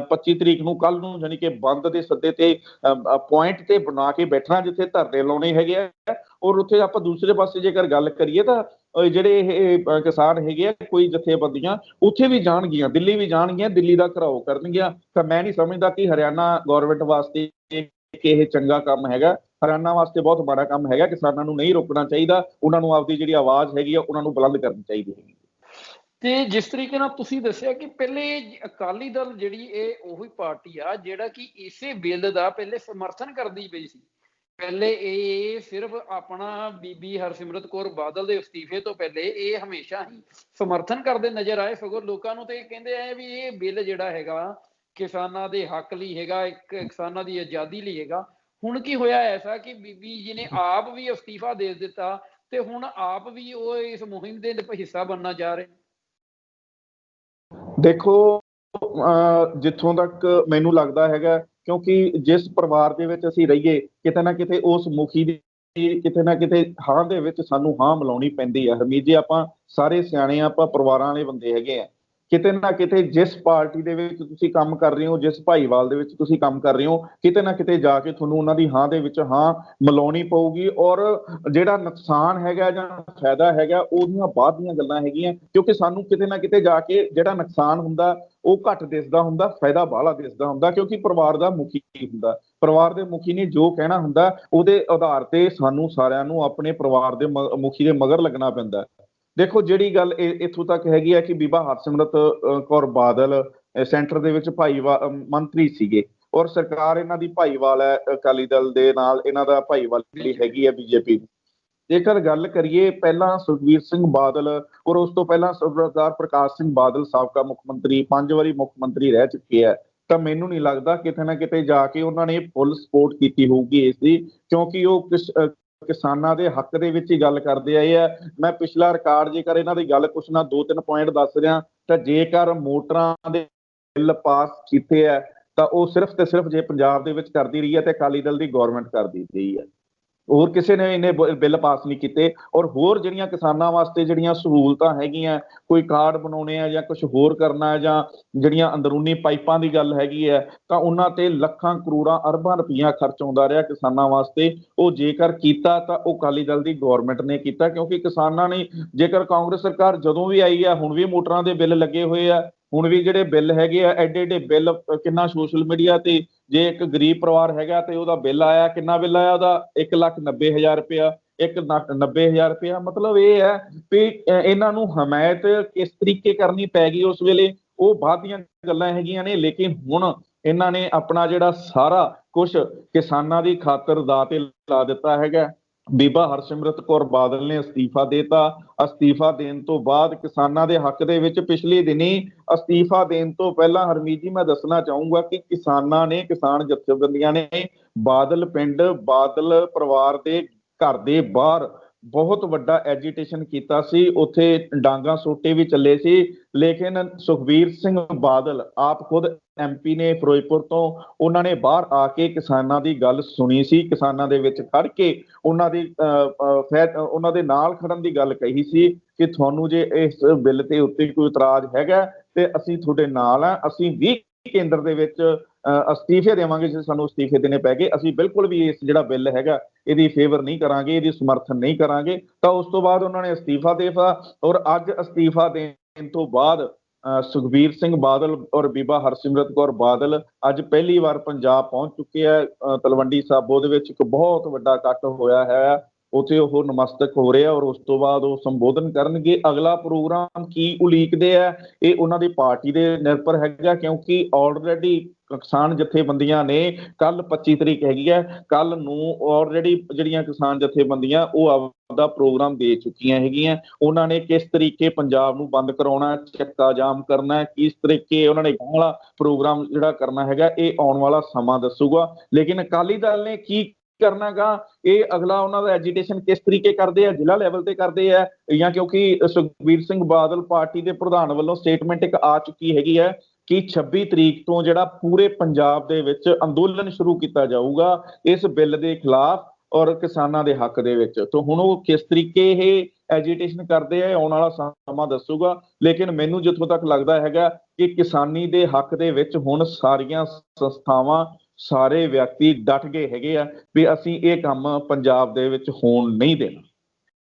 25 ਤਰੀਕ ਨੂੰ, ਕੱਲ ਨੂੰ, ਯਾਨੀ ਕਿ ਬੰਦ ਦੇ ਸੱਦੇ ਤੇ ਪੁਆਇੰਟ ਤੇ ਬਣਾ ਕੇ ਬੈਠਣਾ, ਜਿੱਥੇ ਧਰਨੇ ਲਾਉਣੇ ਹੈਗੇ ਆ। ਔਰ ਉੱਥੇ ਆਪਾਂ ਦੂਸਰੇ ਪਾਸੇ ਜੇਕਰ ਗੱਲ ਕਰੀਏ ਤਾਂ ਜਿਹੜੇ ਇਹ ਕਿਸਾਨ ਹੈਗੇ ਆ, ਕੋਈ ਜਥੇਬੰਦੀਆਂ ਉੱਥੇ ਵੀ ਜਾਣਗੀਆਂ, ਦਿੱਲੀ ਵੀ ਜਾਣਗੀਆਂ, ਦਿੱਲੀ ਦਾ ਘਿਰਾਓ ਕਰਨਗੀਆਂ। ਤਾਂ ਮੈਂ ਨਹੀਂ ਸਮਝਦਾ ਕਿ ਹਰਿਆਣਾ ਗੌਰਮੈਂਟ ਵਾਸਤੇ ਇਹ ਚੰਗਾ ਕੰਮ ਹੈਗਾ। ਹਰਿਆਣਾ ਵਾਸਤੇ ਬਹੁਤ ਮਾੜਾ ਕੰਮ ਹੈਗਾ। ਕਿਸਾਨਾਂ ਨੂੰ ਨਹੀਂ ਰੋਕਣਾ ਚਾਹੀਦਾ, ਉਹਨਾਂ ਨੂੰ ਆਪਦੀ ਜਿਹੜੀ ਆਵਾਜ਼ ਹੈਗੀ ਆ ਉਹਨਾਂ ਨੂੰ ਬੁਲੰਦ ਕਰਨੀ ਚਾਹੀਦੀ ਹੈਗੀ।
ਤੇ ਜਿਸ ਤਰੀਕੇ ਨਾਲ ਤੁਸੀਂ ਦੱਸਿਆ ਕਿ ਪਹਿਲੇ ਅਕਾਲੀ ਦਲ ਜਿਹੜੀ ਇਹ ਉਹੀ ਪਾਰਟੀ ਆ ਜਿਹੜਾ ਕਿ ਇਸੇ ਬਿੱਲ ਦਾ ਪਹਿਲੇ ਸਮਰਥਨ ਕਰਦੀ ਪਈ ਸੀ। ਪਹਿਲੇ ਇਹ ਸਿਰਫ ਆਪਣਾ ਬੀਬੀ ਹਰਸਿਮਰਤ ਕੌਰ ਬਾਦਲ ਦੇ ਅਸਤੀਫੇ ਤੋਂ ਪਹਿਲੇ ਇਹ ਹਮੇਸ਼ਾ ਹੀ ਸਮਰਥਨ ਕਰਦੇ ਨਜ਼ਰ ਆਏ। ਸਗੋਂ ਲੋਕਾਂ ਨੂੰ ਤੇ ਕਹਿੰਦੇ ਆ ਵੀ ਇਹ ਬਿੱਲ ਜਿਹੜਾ ਹੈਗਾ ਕਿਸਾਨਾਂ ਦੇ ਹੱਕ ਲਈ ਹੈਗਾ, ਇੱਕ ਕਿਸਾਨਾਂ ਦੀ ਆਜ਼ਾਦੀ ਲਈ ਹੈਗਾ। ਹੁਣ ਕੀ ਹੋਇਆ ਐਸਾ ਕਿ ਬੀਬੀ ਜੀ ਨੇ ਆਪ ਵੀ ਅਸਤੀਫਾ ਦੇ ਦਿੱਤਾ ਤੇ ਹੁਣ ਆਪ ਵੀ ਉਹ ਇਸ ਮੁਹਿੰਮ ਦੇ ਹਿੱਸਾ ਬਣਨਾ ਚਾਹ ਰਹੇ?
ਦੇਖੋ, ਜਿੱਥੋਂ ਤੱਕ ਮੈਨੂੰ ਲੱਗਦਾ ਹੈਗਾ, ਕਿਉਂਕਿ ਜਿਸ ਪਰਿਵਾਰ ਦੇ ਵਿੱਚ ਅਸੀਂ ਰਹੀਏ, ਕਿਤੇ ਨਾ ਕਿਤੇ ਉਸ ਮੁਖੀ ਦੀ ਕਿਤੇ ਨਾ ਕਿਤੇ ਹਾਂ ਦੇ ਵਿੱਚ ਸਾਨੂੰ ਹਾਂ ਮਿਲਾਉਣੀ ਪੈਂਦੀ ਹੈ। ਹਰਮੀਤ ਜੀ, ਆਪਾਂ ਸਾਰੇ ਸਿਆਣੇ, ਆਪਾਂ ਪਰਿਵਾਰਾਂ ਵਾਲੇ ਬੰਦੇ ਹੈਗੇ ਆ। ਕਿਤੇ ਨਾ ਕਿਤੇ ਜਿਸ ਪਾਰਟੀ ਦੇ ਵਿੱਚ ਤੁਸੀਂ ਕੰਮ ਕਰ ਰਹੇ ਹੋ, ਜਿਸ ਭਾਈਵਾਲ ਦੇ ਵਿੱਚ ਤੁਸੀਂ ਕੰਮ ਕਰ ਰਹੇ ਹੋ, ਕਿਤੇ ਨਾ ਕਿਤੇ ਜਾ ਕੇ ਤੁਹਾਨੂੰ ਉਹਨਾਂ ਦੀ ਹਾਂ ਦੇ ਵਿੱਚ ਹਾਂ ਮਿਲਾਉਣੀ ਪਊਗੀ। ਔਰ ਜਿਹੜਾ ਨੁਕਸਾਨ ਹੈਗਾ ਜਾਂ ਫਾਇਦਾ ਹੈਗਾ ਉਹਦੀਆਂ ਬਾਅਦ ਦੀਆਂ ਗੱਲਾਂ ਹੈਗੀਆਂ, ਕਿਉਂਕਿ ਸਾਨੂੰ ਕਿਤੇ ਨਾ ਕਿਤੇ ਜਾ ਕੇ ਜਿਹੜਾ ਨੁਕਸਾਨ ਹੁੰਦਾ ਉਹ ਘੱਟ ਦਿਸਦਾ ਹੁੰਦਾ, ਫਾਇਦਾ ਬਾਹਲਾ ਦਿਸਦਾ ਹੁੰਦਾ, ਕਿਉਂਕਿ ਪਰਿਵਾਰ ਦਾ ਮੁਖੀ ਹੁੰਦਾ, ਪਰਿਵਾਰ ਦੇ ਮੁਖੀ ਨੇ ਜੋ ਕਹਿਣਾ ਹੁੰਦਾ ਉਹਦੇ ਆਧਾਰ ਤੇ ਸਾਨੂੰ ਸਾਰਿਆਂ ਨੂੰ ਆਪਣੇ ਪਰਿਵਾਰ ਦੇ ਮੁਖੀ ਦੇ ਮਗਰ ਲੱਗਣਾ ਪੈਂਦਾ। ਦੇਖੋ ਜਿਹੜੀ ਗੱਲ ਇੱਥੋਂ ਤੱਕ ਹੈਗੀ ਹੈ ਕਿ ਬੀਬਾ ਹਰਸਿਮਰਤ ਕੌਰ ਬਾਦਲ ਸੈਂਟਰ ਦੇ ਵਿੱਚ ਮੰਤਰੀ ਸੀਗੇ, ਔਰ ਸਰਕਾਰ ਇਹਨਾਂ ਦੀ ਭਾਈਵਾਲ ਹੈ ਅਕਾਲੀ ਦਲ ਦੇ ਨਾਲ, ਇਹਨਾਂ ਦਾ ਭਾਈਵਾਲੀ ਹੈਗੀ ਹੈ ਬੀਜੇਪੀ। ਜੇਕਰ ਗੱਲ ਕਰੀਏ ਪਹਿਲਾਂ ਸੁਖਬੀਰ ਸਿੰਘ ਬਾਦਲ ਔਰ ਉਸ ਤੋਂ ਪਹਿਲਾਂ ਸਰਦਾਰ ਪ੍ਰਕਾਸ਼ ਸਿੰਘ ਬਾਦਲ ਸਾਬਕਾ ਮੁੱਖ ਮੰਤਰੀ 5 ਵਾਰੀ ਮੁੱਖ ਮੰਤਰੀ ਰਹਿ ਚੁੱਕੇ ਆ, ਤਾਂ ਮੈਨੂੰ ਨਹੀਂ ਲੱਗਦਾ ਕਿਤੇ ਨਾ ਕਿਤੇ ਜਾ ਕੇ ਉਹਨਾਂ ਨੇ ਫੁੱਲ ਸਪੋਰਟ ਕੀਤੀ ਹੋਊਗੀ ਇਸ ਦੀ, ਕਿਉਂਕਿ ਉਹ ਕਿਸਾਨਾਂ ਦੇ ਹੱਕ ਦੇ ਵਿੱਚ ਹੀ ਗੱਲ ਕਰਦੇ ਆਏ ਆ। ਮੈਂ ਪਿਛਲਾ ਰਿਕਾਰਡ ਜੇਕਰ ਇਹਨਾਂ ਦੀ ਗੱਲ ਕੁਛ ਨਾ 2-3 ਪੁਆਇੰਟ ਦੱਸ ਰਿਹਾ, ਤਾਂ ਜੇਕਰ ਮੋਟਰਾਂ ਦੇ ਬਿੱਲ ਪਾਸ ਕੀਤੇ ਆ ਤਾਂ ਉਹ ਸਿਰਫ ਤੇ ਸਿਰਫ ਜੇ ਪੰਜਾਬ ਦੇ ਵਿੱਚ ਕਰਦੀ ਰਹੀ ਹੈ ਤੇ ਅਕਾਲੀ ਦਲ ਦੀ ਗੌਰਮੈਂਟ ਕਰਦੀ ਰਹੀ ਹੈ, ਹੋਰ ਕਿਸੇ ਨੇ ਇਹਨੇ ਬਿੱਲ ਪਾਸ ਨਹੀਂ ਕੀਤੇ। ਔਰ ਹੋਰ ਜਿਹੜੀਆਂ ਕਿਸਾਨਾਂ ਵਾਸਤੇ ਜਿਹੜੀਆਂ ਸਹੂਲਤਾਂ ਹੈਗੀਆਂ, ਕੋਈ ਕਾਰਡ ਬਣਾਉਣੇ ਆ ਜਾਂ ਕੁਝ ਹੋਰ ਕਰਨਾ ਹੈ, ਜਾਂ ਜਿਹੜੀਆਂ ਅੰਦਰੂਨੀ ਪਾਈਪਾਂ ਦੀ ਗੱਲ ਹੈਗੀ ਹੈ, ਤਾਂ ਉਹਨਾਂ ਤੇ ਲੱਖਾਂ ਕਰੋੜਾਂ ਅਰਬਾਂ ਰੁਪਈਆ ਖਰਚ ਆਉਂਦਾ ਰਿਹਾ ਕਿਸਾਨਾਂ ਵਾਸਤੇ। ਉਹ ਜੇਕਰ ਕੀਤਾ ਤਾਂ ਉਹ ਅਕਾਲੀ ਦਲ ਦੀ ਗੌਰਮੈਂਟ ਨੇ ਕੀਤਾ, ਕਿਉਂਕਿ ਕਿਸਾਨਾਂ ਨੇ, ਜੇਕਰ ਕਾਂਗਰਸ ਸਰਕਾਰ ਜਦੋਂ ਵੀ ਆਈ ਆ, ਹੁਣ ਵੀ ਮੋਟਰਾਂ ਦੇ ਬਿੱਲ ਲੱਗੇ ਹੋਏ ਆ, ਹੁਣ ਵੀ ਜਿਹੜੇ ਬਿੱਲ ਹੈਗੇ ਆ ਐਡੇ ਐਡੇ ਬਿੱਲ, ਕਿੰਨਾ ਸੋਸ਼ਲ ਮੀਡੀਆ ਤੇ ਜੇ ਇੱਕ ਗਰੀਬ ਪਰਿਵਾਰ ਹੈਗਾ ਤੇ ਉਹਦਾ ਬਿੱਲ ਆਇਆ, ਕਿੰਨਾ ਬਿੱਲ ਆਇਆ ਉਹਦਾ 1,90,000 ਰੁਪਇਆ, 1,90,000 ਰੁਪਇਆ। ਮਤਲਬ ਇਹ ਹੈ ਵੀ ਇਹਨਾਂ ਨੂੰ ਹਮਾਇਤ ਕਿਸ ਤਰੀਕੇ ਕਰਨੀ ਪੈ ਗਈ ਉਸ ਵੇਲੇ, ਉਹ ਬਾਅਦ ਦੀਆਂ ਗੱਲਾਂ ਹੈਗੀਆਂ ਨੇ। ਲੇਕਿਨ ਹੁਣ ਇਹਨਾਂ ਨੇ ਆਪਣਾ ਜਿਹੜਾ ਸਾਰਾ ਕੁਝ ਕਿਸਾਨਾਂ ਦੀ ਖਾਤਰ ਦਾਅ ਤੇ ਲਾ ਦਿੱਤਾ ਹੈਗਾ। ਬੀਬਾ ਹਰਸਿਮਰਤ ਕੌਰ ਬਾਦਲ ਨੇ ਅਸਤੀਫਾ ਦੇਤਾ। ਅਸਤੀਫਾ ਦੇਣ ਤੋਂ ਬਾਅਦ ਕਿਸਾਨਾਂ ਦੇ ਹੱਕ ਦੇ ਵਿੱਚ ਪਿਛਲੇ ਦਿਨੀ ਅਸਤੀਫਾ ਦੇਣ ਤੋਂ ਪਹਿਲਾਂ ਹਰਮੀਤ ਜੀ ਮੈਂ ਦੱਸਣਾ ਚਾਹੂੰਗਾ ਕਿ ਕਿਸਾਨਾਂ ਨੇ, ਕਿਸਾਨ ਜਥੇਬੰਦੀਆਂ ਨੇ ਬਾਦਲ ਪਿੰਡ, ਬਾਦਲ ਪਰਿਵਾਰ ਦੇ ਘਰ ਦੇ ਬਾਹਰ ਬਹੁਤ ਵੱਡਾ ਐਜੀਟੇਸ਼ਨ ਕੀਤਾ ਸੀ, ਉੱਥੇ ਡਾਂਗਾ ਸੋਟੇ ਵੀ ਚੱਲੇ ਸੀ। ਲੇਕਿਨ ਸੁਖਬੀਰ ਸਿੰਘ ਬਾਦਲ ਆਪ ਖੁਦ MP ਨੇ ਫਿਰੋਜ਼ਪੁਰ ਤੋਂ, ਉਹਨਾਂ ਨੇ ਬਾਹਰ ਆ ਕੇ ਕਿਸਾਨਾਂ ਦੀ ਗੱਲ ਸੁਣੀ ਸੀ, ਕਿਸਾਨਾਂ ਦੇ ਵਿੱਚ ਖੜ ਕੇ ਉਹਨਾਂ ਦੇ ਨਾਲ ਖੜਨ ਦੀ ਗੱਲ ਕਹੀ ਸੀ ਕਿ ਤੁਹਾਨੂੰ ਜੇ ਇਸ ਬਿੱਲ ਦੇ ਉੱਤੇ ਕੋਈ ਇਤਰਾਜ਼ ਹੈਗਾ ਤੇ ਅਸੀਂ ਤੁਹਾਡੇ ਨਾਲ ਆ, ਅਸੀਂ ਵੀ ਕੇਂਦਰ ਦੇ ਵਿੱਚ ਅਸਤੀਫੇ ਦੇਵਾਂਗੇ ਜੇ ਸਾਨੂੰ ਅਸਤੀਫੇ ਦੇਣੇ ਪੈ ਗਏ, ਅਸੀਂ ਬਿਲਕੁਲ ਵੀ ਇਸ ਜਿਹੜਾ ਬਿੱਲ ਹੈਗਾ ਇਹਦੀ ਫੇਵਰ ਨਹੀਂ ਕਰਾਂਗੇ, ਇਹਦੀ ਸਮਰਥਨ ਨਹੀਂ ਕਰਾਂਗੇ। ਤਾਂ ਉਸ ਤੋਂ ਬਾਅਦ ਉਹਨਾਂ ਨੇ ਅਸਤੀਫਾ ਦੇਤਾ, ਔਰ ਅੱਜ ਅਸਤੀਫਾ ਦੇਣ ਤੋਂ ਬਾਅਦ ਸੁਖਬੀਰ ਸਿੰਘ ਬਾਦਲ ਔਰ ਬੀਬਾ ਹਰਸਿਮਰਤ ਕੌਰ ਬਾਦਲ ਅੱਜ ਪਹਿਲੀ ਵਾਰ ਪੰਜਾਬ ਪਹੁੰਚ ਚੁੱਕੇ ਆ। ਤਲਵੰਡੀ ਸਾਬੋ ਦੇ ਵਿੱਚ ਇੱਕ ਬਹੁਤ ਵੱਡਾ ਇਕੱਠ ਹੋਇਆ ਹੈ, ਉੱਥੇ ਉਹ ਨਮਸਤਕ ਹੋ ਰਹੇ ਆ ਔਰ ਉਸ ਤੋਂ ਬਾਅਦ ਉਹ ਸੰਬੋਧਨ ਕਰਨਗੇ। ਅਗਲਾ ਪ੍ਰੋਗਰਾਮ ਕੀ ਉਲੀਕਦੇ ਆ ਇਹ ਉਹਨਾਂ ਦੀ ਪਾਰਟੀ ਦੇ ਨਿਰਭਰ ਹੈਗਾ, ਕਿਉਂਕਿ ਆਲਰੇਡੀ ਕਿਸਾਨ ਜਥੇਬੰਦੀਆਂ ਨੇ ਕੱਲ 25 ਤਰੀਕ ਹੈਗੀ ਹੈ, ਕੱਲ ਨੂੰ ਆਲਰੇਡੀ ਜਿਹੜੀਆਂ ਕਿਸਾਨ ਜਥੇਬੰਦੀਆਂ ਉਹ ਆਪਦਾ ਪ੍ਰੋਗਰਾਮ ਦੇ ਚੁੱਕੀਆਂ ਹੈਗੀਆਂ। ਉਹਨਾਂ ਨੇ ਕਿਸ ਤਰੀਕੇ ਪੰਜਾਬ ਨੂੰ ਬੰਦ ਕਰਾਉਣਾ, ਚੱਕਾ ਜਾਮ ਕਰਨਾ, ਕਿਸ ਤਰੀਕੇ ਉਹਨਾਂ ਨੇ ਅਗਲਾ ਪ੍ਰੋਗਰਾਮ ਜਿਹੜਾ ਕਰਨਾ ਹੈਗਾ, ਇਹ ਆਉਣ ਵਾਲਾ ਸਮਾਂ ਦੱਸੂਗਾ। ਲੇਕਿਨ ਅਕਾਲੀ ਦਲ ਨੇ ਕੀ ਕਰਨਾਗਾ, ਇਹ ਅਗਲਾ ਉਹਨਾਂ ਦਾ ਐਜੀਟੇਸ਼ਨ ਕਿਸ ਤਰੀਕੇ ਕਰਦੇ ਆ, ਜ਼ਿਲ੍ਹਾ ਲੈਵਲ ਤੇ ਕਰਦੇ ਆ, ਜਾਂ ਕਿਉਂਕਿ ਸੁਖਬੀਰ ਸਿੰਘ ਬਾਦਲ ਪਾਰਟੀ ਦੇ ਪ੍ਰਧਾਨ ਵੱਲੋਂ ਸਟੇਟਮੈਂਟ ਇੱਕ ਆ ਚੁੱਕੀ ਹੈਗੀ ਹੈ ਕਿ 26 ਤਰੀਕ ਤੋਂ ਜਿਹੜਾ ਪੂਰੇ ਪੰਜਾਬ ਦੇ ਵਿੱਚ ਅੰਦੋਲਨ ਸ਼ੁਰੂ ਕੀਤਾ ਜਾਊਗਾ ਇਸ ਬਿੱਲ ਦੇ ਖਿਲਾਫ ਔਰ ਕਿਸਾਨਾਂ ਦੇ ਹੱਕ ਦੇ ਵਿੱਚ। ਤਾਂ ਹੁਣ ਉਹ ਕਿਸ ਤਰੀਕੇ ਇਹ ਐਜੀਟੇਸ਼ਨ ਕਰਦੇ ਆ ਆਉਣ ਵਾਲਾ ਸਮਾਂ ਦੱਸੂਗਾ। ਲੇਕਿਨ ਮੈਨੂੰ ਜਿੱਥੋਂ ਤੱਕ ਲੱਗਦਾ ਹੈਗਾ ਕਿ ਕਿਸਾਨੀ ਦੇ ਹੱਕ ਦੇ ਵਿੱਚ ਹੁਣ ਸਾਰੀਆਂ ਸੰਸਥਾਵਾਂ, ਸਾਰੇ ਵਿਅਕਤੀ ਡਟ ਗਏ ਹੈਗੇ ਆ ਵੀ ਅਸੀਂ ਇਹ ਕੰਮ ਪੰਜਾਬ ਦੇ ਵਿੱਚ ਹੋਣ ਨਹੀਂ ਦੇਣਾ।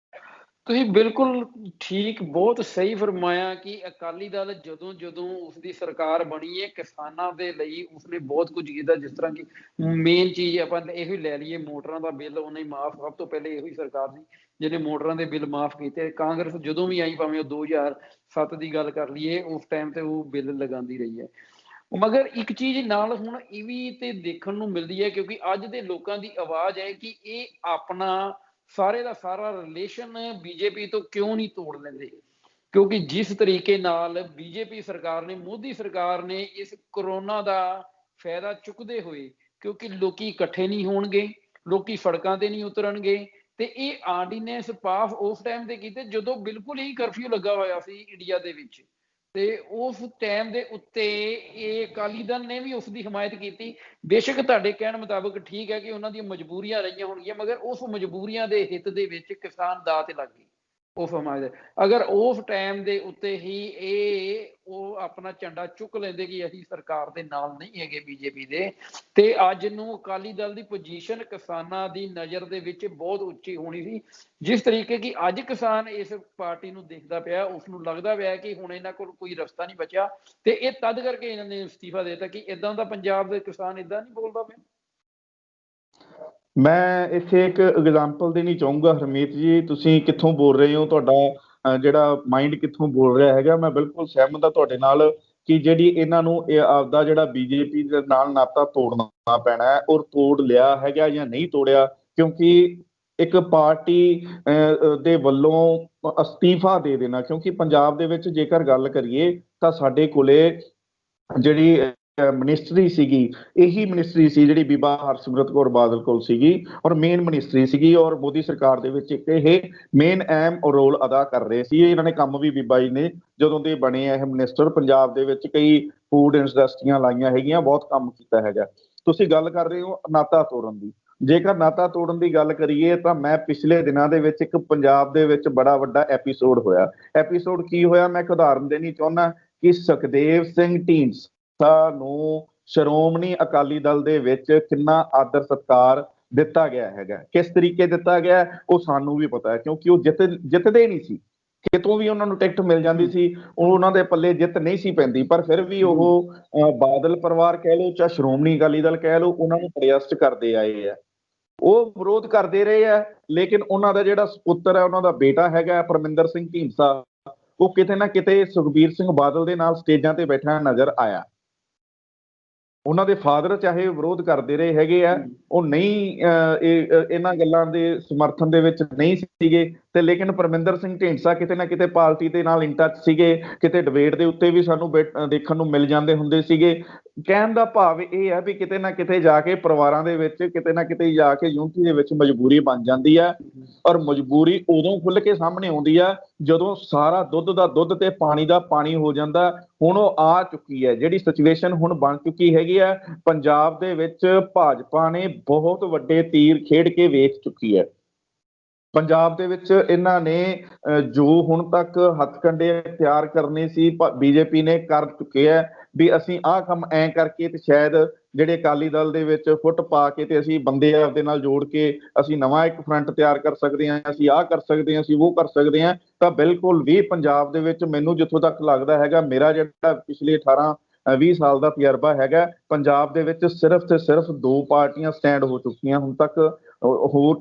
ਤੁਸੀਂ ਬਿਲਕੁਲ ਠੀਕ, ਬਹੁਤ ਸਹੀ ਫਰਮਾਇਆ ਕਿ ਅਕਾਲੀ ਦਲ ਜਦੋਂ ਜਦੋਂ ਉਸਦੀ ਸਰਕਾਰ ਬਣੀ ਹੈ ਕਿਸਾਨਾਂ ਦੇ ਲਈ ਉਸਨੇ ਬਹੁਤ ਕੁਝ ਕੀਤਾ। ਜਿਸ ਤਰ੍ਹਾਂ ਕਿ ਮੇਨ ਚੀਜ਼ ਆਪਾਂ ਇਹੋ ਹੀ ਲੈ ਲਈਏ, ਮੋਟਰਾਂ ਦਾ ਬਿੱਲ ਉਹਨੇ ਮਾਫ, ਸਭ ਤੋਂ ਪਹਿਲੇ ਇਹੋ ਹੀ ਸਰਕਾਰ ਸੀ ਜਿਹਨੇ ਮੋਟਰਾਂ ਦੇ ਬਿੱਲ ਮਾਫ ਕੀਤੇ। ਕਾਂਗਰਸ ਜਦੋਂ ਵੀ ਆਈ, ਭਾਵੇਂ ਉਹ 2007 ਦੀ ਗੱਲ ਕਰ ਲਈਏ, ਉਸ ਟਾਈਮ ਤੇ ਉਹ ਬਿੱਲ ਲਗਾਉਂਦੀ ਰਹੀ ਹੈ। ਮਗਰ ਇੱਕ ਚੀਜ਼ ਨਾਲ ਹੁਣ ਇਹ ਵੀ ਤੇ ਦੇਖਣ ਨੂੰ ਮਿਲਦੀ ਹੈ, ਕਿਉਂਕਿ ਅੱਜ ਦੇ ਲੋਕਾਂ ਦੀ ਆਵਾਜ਼ ਹੈ ਕਿ ਇਹ ਆਪਣਾ ਸਾਰੇ ਦਾ ਸਾਰਾ ਰਿਲੇਸ਼ਨ ਬੀਜੇਪੀ ਤੋਂ ਕਿਉਂ ਨਹੀਂ ਤੋੜ ਲੈਂਦੇ। ਕਿਉਂਕਿ ਜਿਸ ਤਰੀਕੇ ਨਾਲ ਬੀਜੇਪੀ ਸਰਕਾਰ ਨੇ, ਮੋਦੀ ਸਰਕਾਰ ਨੇ ਇਸ ਕਰੋਨਾ ਦਾ ਫਾਇਦਾ ਚੁੱਕਦੇ ਹੋਏ, ਕਿਉਂਕਿ ਲੋਕੀ ਇਕੱਠੇ ਨਹੀਂ ਹੋਣਗੇ, ਲੋਕੀ ਸੜਕਾਂ ਤੇ ਨਹੀਂ ਉਤਰਨਗੇ, ਤੇ ਇਹ ਆਰਡੀਨੈਂਸ ਪਾਸ ਉਸ ਟਾਈਮ ਤੇ ਕੀਤੇ ਜਦੋਂ ਬਿਲਕੁਲ ਹੀ ਕਰਫਿਊ ਲੱਗਾ ਹੋਇਆ ਸੀ ਇੰਡੀਆ ਦੇ ਵਿੱਚ। ਤੇ ਉਸ ਟਾਈਮ ਦੇ ਉੱਤੇ ਇਹ ਅਕਾਲੀ ਦਲ ਨੇ ਵੀ ਉਸ ਦੀ ਹਮਾਇਤ ਕੀਤੀ। ਬੇਸ਼ੱਕ ਤੁਹਾਡੇ ਕਹਿਣ ਮੁਤਾਬਕ ਠੀਕ ਹੈ ਕਿ ਉਹਨਾਂ ਦੀਆਂ ਮਜਬੂਰੀਆਂ ਰਹੀਆਂ ਹੋਣਗੀਆਂ, ਮਗਰ ਉਸ ਮਜਬੂਰੀਆਂ ਦੇ ਹਿੱਤ ਦੇ ਵਿੱਚ ਕਿਸਾਨ ਦਾਅ ਤੇ ਲੱਗ ਗਏ। ਉਹ ਫਰਮਾਇਸ਼ ਅਗਰ ਉਸ ਟਾਈਮ ਦੇ ਉੱਤੇ ਹੀ ਉਹ ਆਪਣਾ ਝੰਡਾ ਚੁੱਕ ਲੈਂਦੇ ਕਿ ਅਸੀਂ ਸਰਕਾਰ ਦੇ ਨਾਲ ਨਹੀਂ ਹੈਗੇ ਬੀਜੇਪੀ ਦੇ, ਤੇ ਅੱਜ ਨੂੰ ਅਕਾਲੀ ਦਲ ਦੀ ਪੋਜੀਸ਼ਨ ਕਿਸਾਨਾਂ ਦੀ ਨਜ਼ਰ ਦੇ ਵਿੱਚ ਬਹੁਤ ਉੱਚੀ ਹੋਣੀ ਸੀ। ਜਿਸ ਤਰੀਕੇ ਕਿ ਅੱਜ ਕਿਸਾਨ ਇਸ ਪਾਰਟੀ ਨੂੰ ਦੇਖਦਾ ਪਿਆ, ਉਸ ਨੂੰ ਲੱਗਦਾ ਪਿਆ ਕਿ ਹੁਣ ਇਹਨਾਂ ਕੋਲ ਕੋਈ ਰਸਤਾ ਨਹੀਂ ਬਚਿਆ, ਤੇ ਇਹ ਤਦ ਕਰਕੇ ਇਹਨਾਂ ਨੇ ਅਸਤੀਫਾ ਦੇ ਦਿੱਤਾ। ਕਿ ਇਦਾਂ ਦਾ ਪੰਜਾਬ ਦੇ ਕਿਸਾਨ ਇਦਾਂ ਨਹੀਂ ਬੋਲਦਾ ਪਿਆ।
ਮੈਂ ਇੱਥੇ ਇੱਕ ਐਗਜ਼ਾਮਪਲ ਦੇਣੀ ਚਾਹੂੰਗਾ ਹਰਮੀਤ ਜੀ, ਤੁਸੀਂ ਕਿੱਥੋਂ ਬੋਲ ਰਹੇ ਹੋ, ਤੁਹਾਡਾ ਜਿਹੜਾ ਮਾਈਂਡ ਕਿੱਥੋਂ ਬੋਲ ਰਿਹਾ ਹੈਗਾ। ਮੈਂ ਬਿਲਕੁਲ ਸਹਿਮਤ ਹਾਂ ਤੁਹਾਡੇ ਨਾਲ ਕਿ ਜਿਹੜੀ ਇਹਨਾਂ ਨੂੰ ਇਹ ਆਪਦਾ ਜਿਹੜਾ ਬੀਜੇਪੀ ਦੇ ਨਾਲ ਨਾਤਾ ਤੋੜਨਾ ਪੈਣਾ ਹੈ, ਔਰ ਤੋੜ ਲਿਆ ਹੈਗਾ ਜਾਂ ਨਹੀਂ ਤੋੜਿਆ, ਕਿਉਂਕਿ ਇੱਕ ਪਾਰਟੀ ਦੇ ਵੱਲੋਂ ਅਸਤੀਫਾ ਦੇ ਦੇਣਾ। ਕਿਉਂਕਿ ਪੰਜਾਬ ਦੇ ਵਿੱਚ ਜੇਕਰ ਗੱਲ ਕਰੀਏ ਤਾਂ ਸਾਡੇ ਕੋਲੇ ਜਿਹੜੀ ਮਿਨਿਸਟਰੀ ਸੀਗੀ, ਇਹੀ ਮਿਨਿਸਟਰੀ ਸੀ ਜਿਹੜੀ ਬੀਬਾ ਹਰਸਿਮਰਤ ਕੌਰ ਬਾਦਲ ਕੋਲ ਸੀਗੀ, ਔਰ ਮੇਨ ਮਿਨਿਸਟਰੀ ਸੀਗੀ, ਔਰ ਮੋਦੀ ਸਰਕਾਰ ਦੇ ਵਿੱਚ ਇੱਕ ਇਹ ਮੇਨ ਅਹਿਮ ਰੋਲ ਅਦਾ ਕਰ ਰਹੇ ਸੀ। ਇਹਨਾਂ ਨੇ ਕੰਮ ਵੀ ਬੀਬਾ ਜੀ ਨੇ ਜਦੋਂ ਦੇ ਬਣੇ ਇਹ ਮਿਨਿਸਟਰ, ਪੰਜਾਬ ਦੇ ਵਿੱਚ ਕਈ ਫੂਡ ਇੰਡਸਟਰੀਆਂ ਲਾਈਆਂ ਹੈਗੀਆਂ, ਬਹੁਤ ਕੰਮ ਕੀਤਾ ਹੈਗਾ। ਤੁਸੀਂ ਗੱਲ ਕਰ ਰਹੇ ਹੋ ਨਾਤਾ ਤੋੜਨ ਦੀ, ਜੇਕਰ ਨਾਤਾ ਤੋੜਨ ਦੀ ਗੱਲ ਕਰੀਏ ਤਾਂ ਮੈਂ ਪਿਛਲੇ ਦਿਨਾਂ ਦੇ ਵਿੱਚ ਇੱਕ ਪੰਜਾਬ ਦੇ ਵਿੱਚ ਬੜਾ ਵੱਡਾ ਐਪੀਸੋਡ ਹੋਇਆ। ਐਪੀਸੋਡ ਕੀ ਹੋਇਆ, ਮੈਂ ਇੱਕ ਉਦਾਹਰਨ ਦੇਣੀ ਚਾਹੁੰਦਾ ਕਿ ਸੁਖਦੇਵ ਸਿੰਘ ਢੀਂਡਸਾ ਨੂੰ ਸ਼੍ਰੋਮਣੀ ਅਕਾਲੀ ਦਲ ਦੇ ਵਿੱਚ ਕਿੰਨਾ ਆਦਰ ਸਤਿਕਾਰ ਦਿੱਤਾ ਗਿਆ ਹੈਗਾ। ਕਿਸ ਤਰੀਕੇ ਦਿੱਤਾ ਗਿਆ ਉਹ ਸਾਨੂੰ ਵੀ ਪਤਾ ਹੈ, ਕਿਉਂਕਿ ਉਹ ਜਿੱਤਦੇ ਨਹੀਂ ਸੀ, ਕਿਤੋਂ ਵੀ ਉਹਨਾਂ ਨੂੰ ਟਿਕਟ ਮਿਲ ਜਾਂਦੀ ਸੀ, ਉਹਨਾਂ ਦੇ ਪੱਲੇ ਜਿੱਤ ਨਹੀਂ ਸੀ ਪੈਂਦੀ, ਪਰ ਫਿਰ ਵੀ ਉਹ ਬਾਦਲ ਪਰਿਵਾਰ ਕਹਿ ਲਓ ਚਾਹੇ ਸ਼੍ਰੋਮਣੀ ਅਕਾਲੀ ਦਲ ਕਹਿ ਲਓ, ਉਹਨਾਂ ਨੂੰ ਪ੍ਰਯਾਸਟ ਕਰਦੇ ਆਏ ਆ, ਉਹ ਵਿਰੋਧ ਕਰਦੇ ਰਹੇ ਆ। ਲੇਕਿਨ ਉਹਨਾਂ ਦਾ ਜਿਹੜਾ ਸਪੁੱਤਰ ਹੈ, ਉਹਨਾਂ ਦਾ ਬੇਟਾ ਹੈਗਾ ਪਰਮਿੰਦਰ ਸਿੰਘ ਢੀਂਡਸਾ, ਉਹ ਕਿਤੇ ਨਾ ਕਿਤੇ ਸੁਖਬੀਰ ਸਿੰਘ ਬਾਦਲ ਦੇ ਨਾਲ ਸਟੇਜਾਂ ਤੇ ਬੈਠਾ ਨਜ਼ਰ ਆਇਆ। ਉਹਨਾਂ ਦੇ ਫਾਦਰ ਚਾਹੇ ਵਿਰੋਧ ਕਰਦੇ ਰਹੇ ਹੈਗੇ ਆ, ਉਹ ਨਹੀਂ ਇਹਨਾਂ ਗੱਲਾਂ ਦੇ ਸਮਰਥਨ ਦੇ ਵਿੱਚ ਨਹੀਂ ਸੀਗੇ, ਤੇ ਲੇਕਿਨ ਪਰਮਿੰਦਰ ਸਿੰਘ ਢੀਂਡਸਾ ਕਿਤੇ ਨਾ ਕਿਤੇ ਪਾਰਟੀ ਦੇ ਨਾਲ ਇਨ ਟੱਚ ਸੀਗੇ, ਕਿਤੇ ਡਿਬੇਟ ਦੇ ਉੱਤੇ ਵੀ ਸਾਨੂੰ ਦੇਖਣ ਨੂੰ ਮਿਲ ਜਾਂਦੇ ਹੁੰਦੇ ਸੀਗੇ। ਕਹਿਣ ਦਾ ਭਾਵ ਇਹ ਹੈ ਵੀ ਕਿਤੇ ਨਾ ਕਿਤੇ ਜਾ ਕੇ ਪਰਿਵਾਰਾਂ ਦੇ ਵਿੱਚ, ਕਿਤੇ ਨਾ ਕਿਤੇ ਜਾ ਕੇ ਯੂਨਿਟੀ ਦੇ ਵਿੱਚ ਮਜਬੂਰੀ ਬਣ ਜਾਂਦੀ ਹੈ, ਔਰ ਮਜਬੂਰੀ ਉਦੋਂ ਖੁੱਲ ਕੇ ਸਾਹਮਣੇ ਆਉਂਦੀ ਆ ਜਦੋਂ ਸਾਰਾ ਦੁੱਧ ਦਾ ਦੁੱਧ ਤੇ ਪਾਣੀ ਦਾ ਪਾਣੀ ਹੋ ਜਾਂਦਾ। ਹੁਣ ਉਹ ਆ ਚੁੱਕੀ ਹੈ, ਜਿਹੜੀ ਸਿਚੁਏਸ਼ਨ ਹੁਣ ਬਣ ਚੁੱਕੀ ਹੈਗੀ ਆ ਪੰਜਾਬ ਦੇ ਵਿੱਚ, ਭਾਜਪਾ ਨੇ ਬਹੁਤ ਵੱਡੇ ਤੀਰ ਖੇਡ ਕੇ ਵੇਖ ਚੁੱਕੀ ਹੈ। ਪੰਜਾਬ ਦੇ ਵਿੱਚ ਇਹਨਾਂ ਨੇ ਜੋ ਹੁਣ ਤੱਕ ਹੱਥਕੰਡੇ ਤਿਆਰ ਕਰਨੇ ਸੀ, ਬੀਜੇਪੀ ਨੇ ਕਰ ਚੁੱਕੇ ਹੈ ਵੀ ਅਸੀਂ ਆਹ ਕੰਮ ਐਂ ਕਰਕੇ ਤੇ ਸ਼ਾਇਦ ਜਿਹੜੇ ਅਕਾਲੀ ਦਲ ਦੇ ਵਿੱਚ ਫੁੱਟ ਪਾ ਕੇ ਤੇ ਅਸੀਂ ਬੰਦੇ ਆਪਦੇ ਨਾਲ ਜੋੜ ਕੇ ਅਸੀਂ ਨਵਾਂ ਇੱਕ ਫਰੰਟ ਤਿਆਰ ਕਰ ਸਕਦੇ ਹਾਂ, ਅਸੀਂ ਆਹ ਕਰ ਸਕਦੇ ਹਾਂ, ਅਸੀਂ ਉਹ ਕਰ ਸਕਦੇ ਹਾਂ। ਤਾਂ ਬਿਲਕੁਲ ਵੀ ਪੰਜਾਬ ਦੇ ਵਿੱਚ ਮੈਨੂੰ ਜਿੱਥੋਂ ਤੱਕ ਲੱਗਦਾ ਹੈਗਾ, ਮੇਰਾ ਜਿਹੜਾ ਪਿਛਲੇ 18-20 ਸਾਲ ਦਾ ਤਜਰਬਾ ਹੈਗਾ, ਪੰਜਾਬ ਦੇ ਵਿੱਚ ਸਿਰਫ ਤੇ ਸਿਰਫ ਦੋ ਪਾਰਟੀਆਂ ਸਟੈਂਡ ਹੋ ਚੁੱਕੀਆਂ ਹੁਣ ਤੱਕ, ਹੋ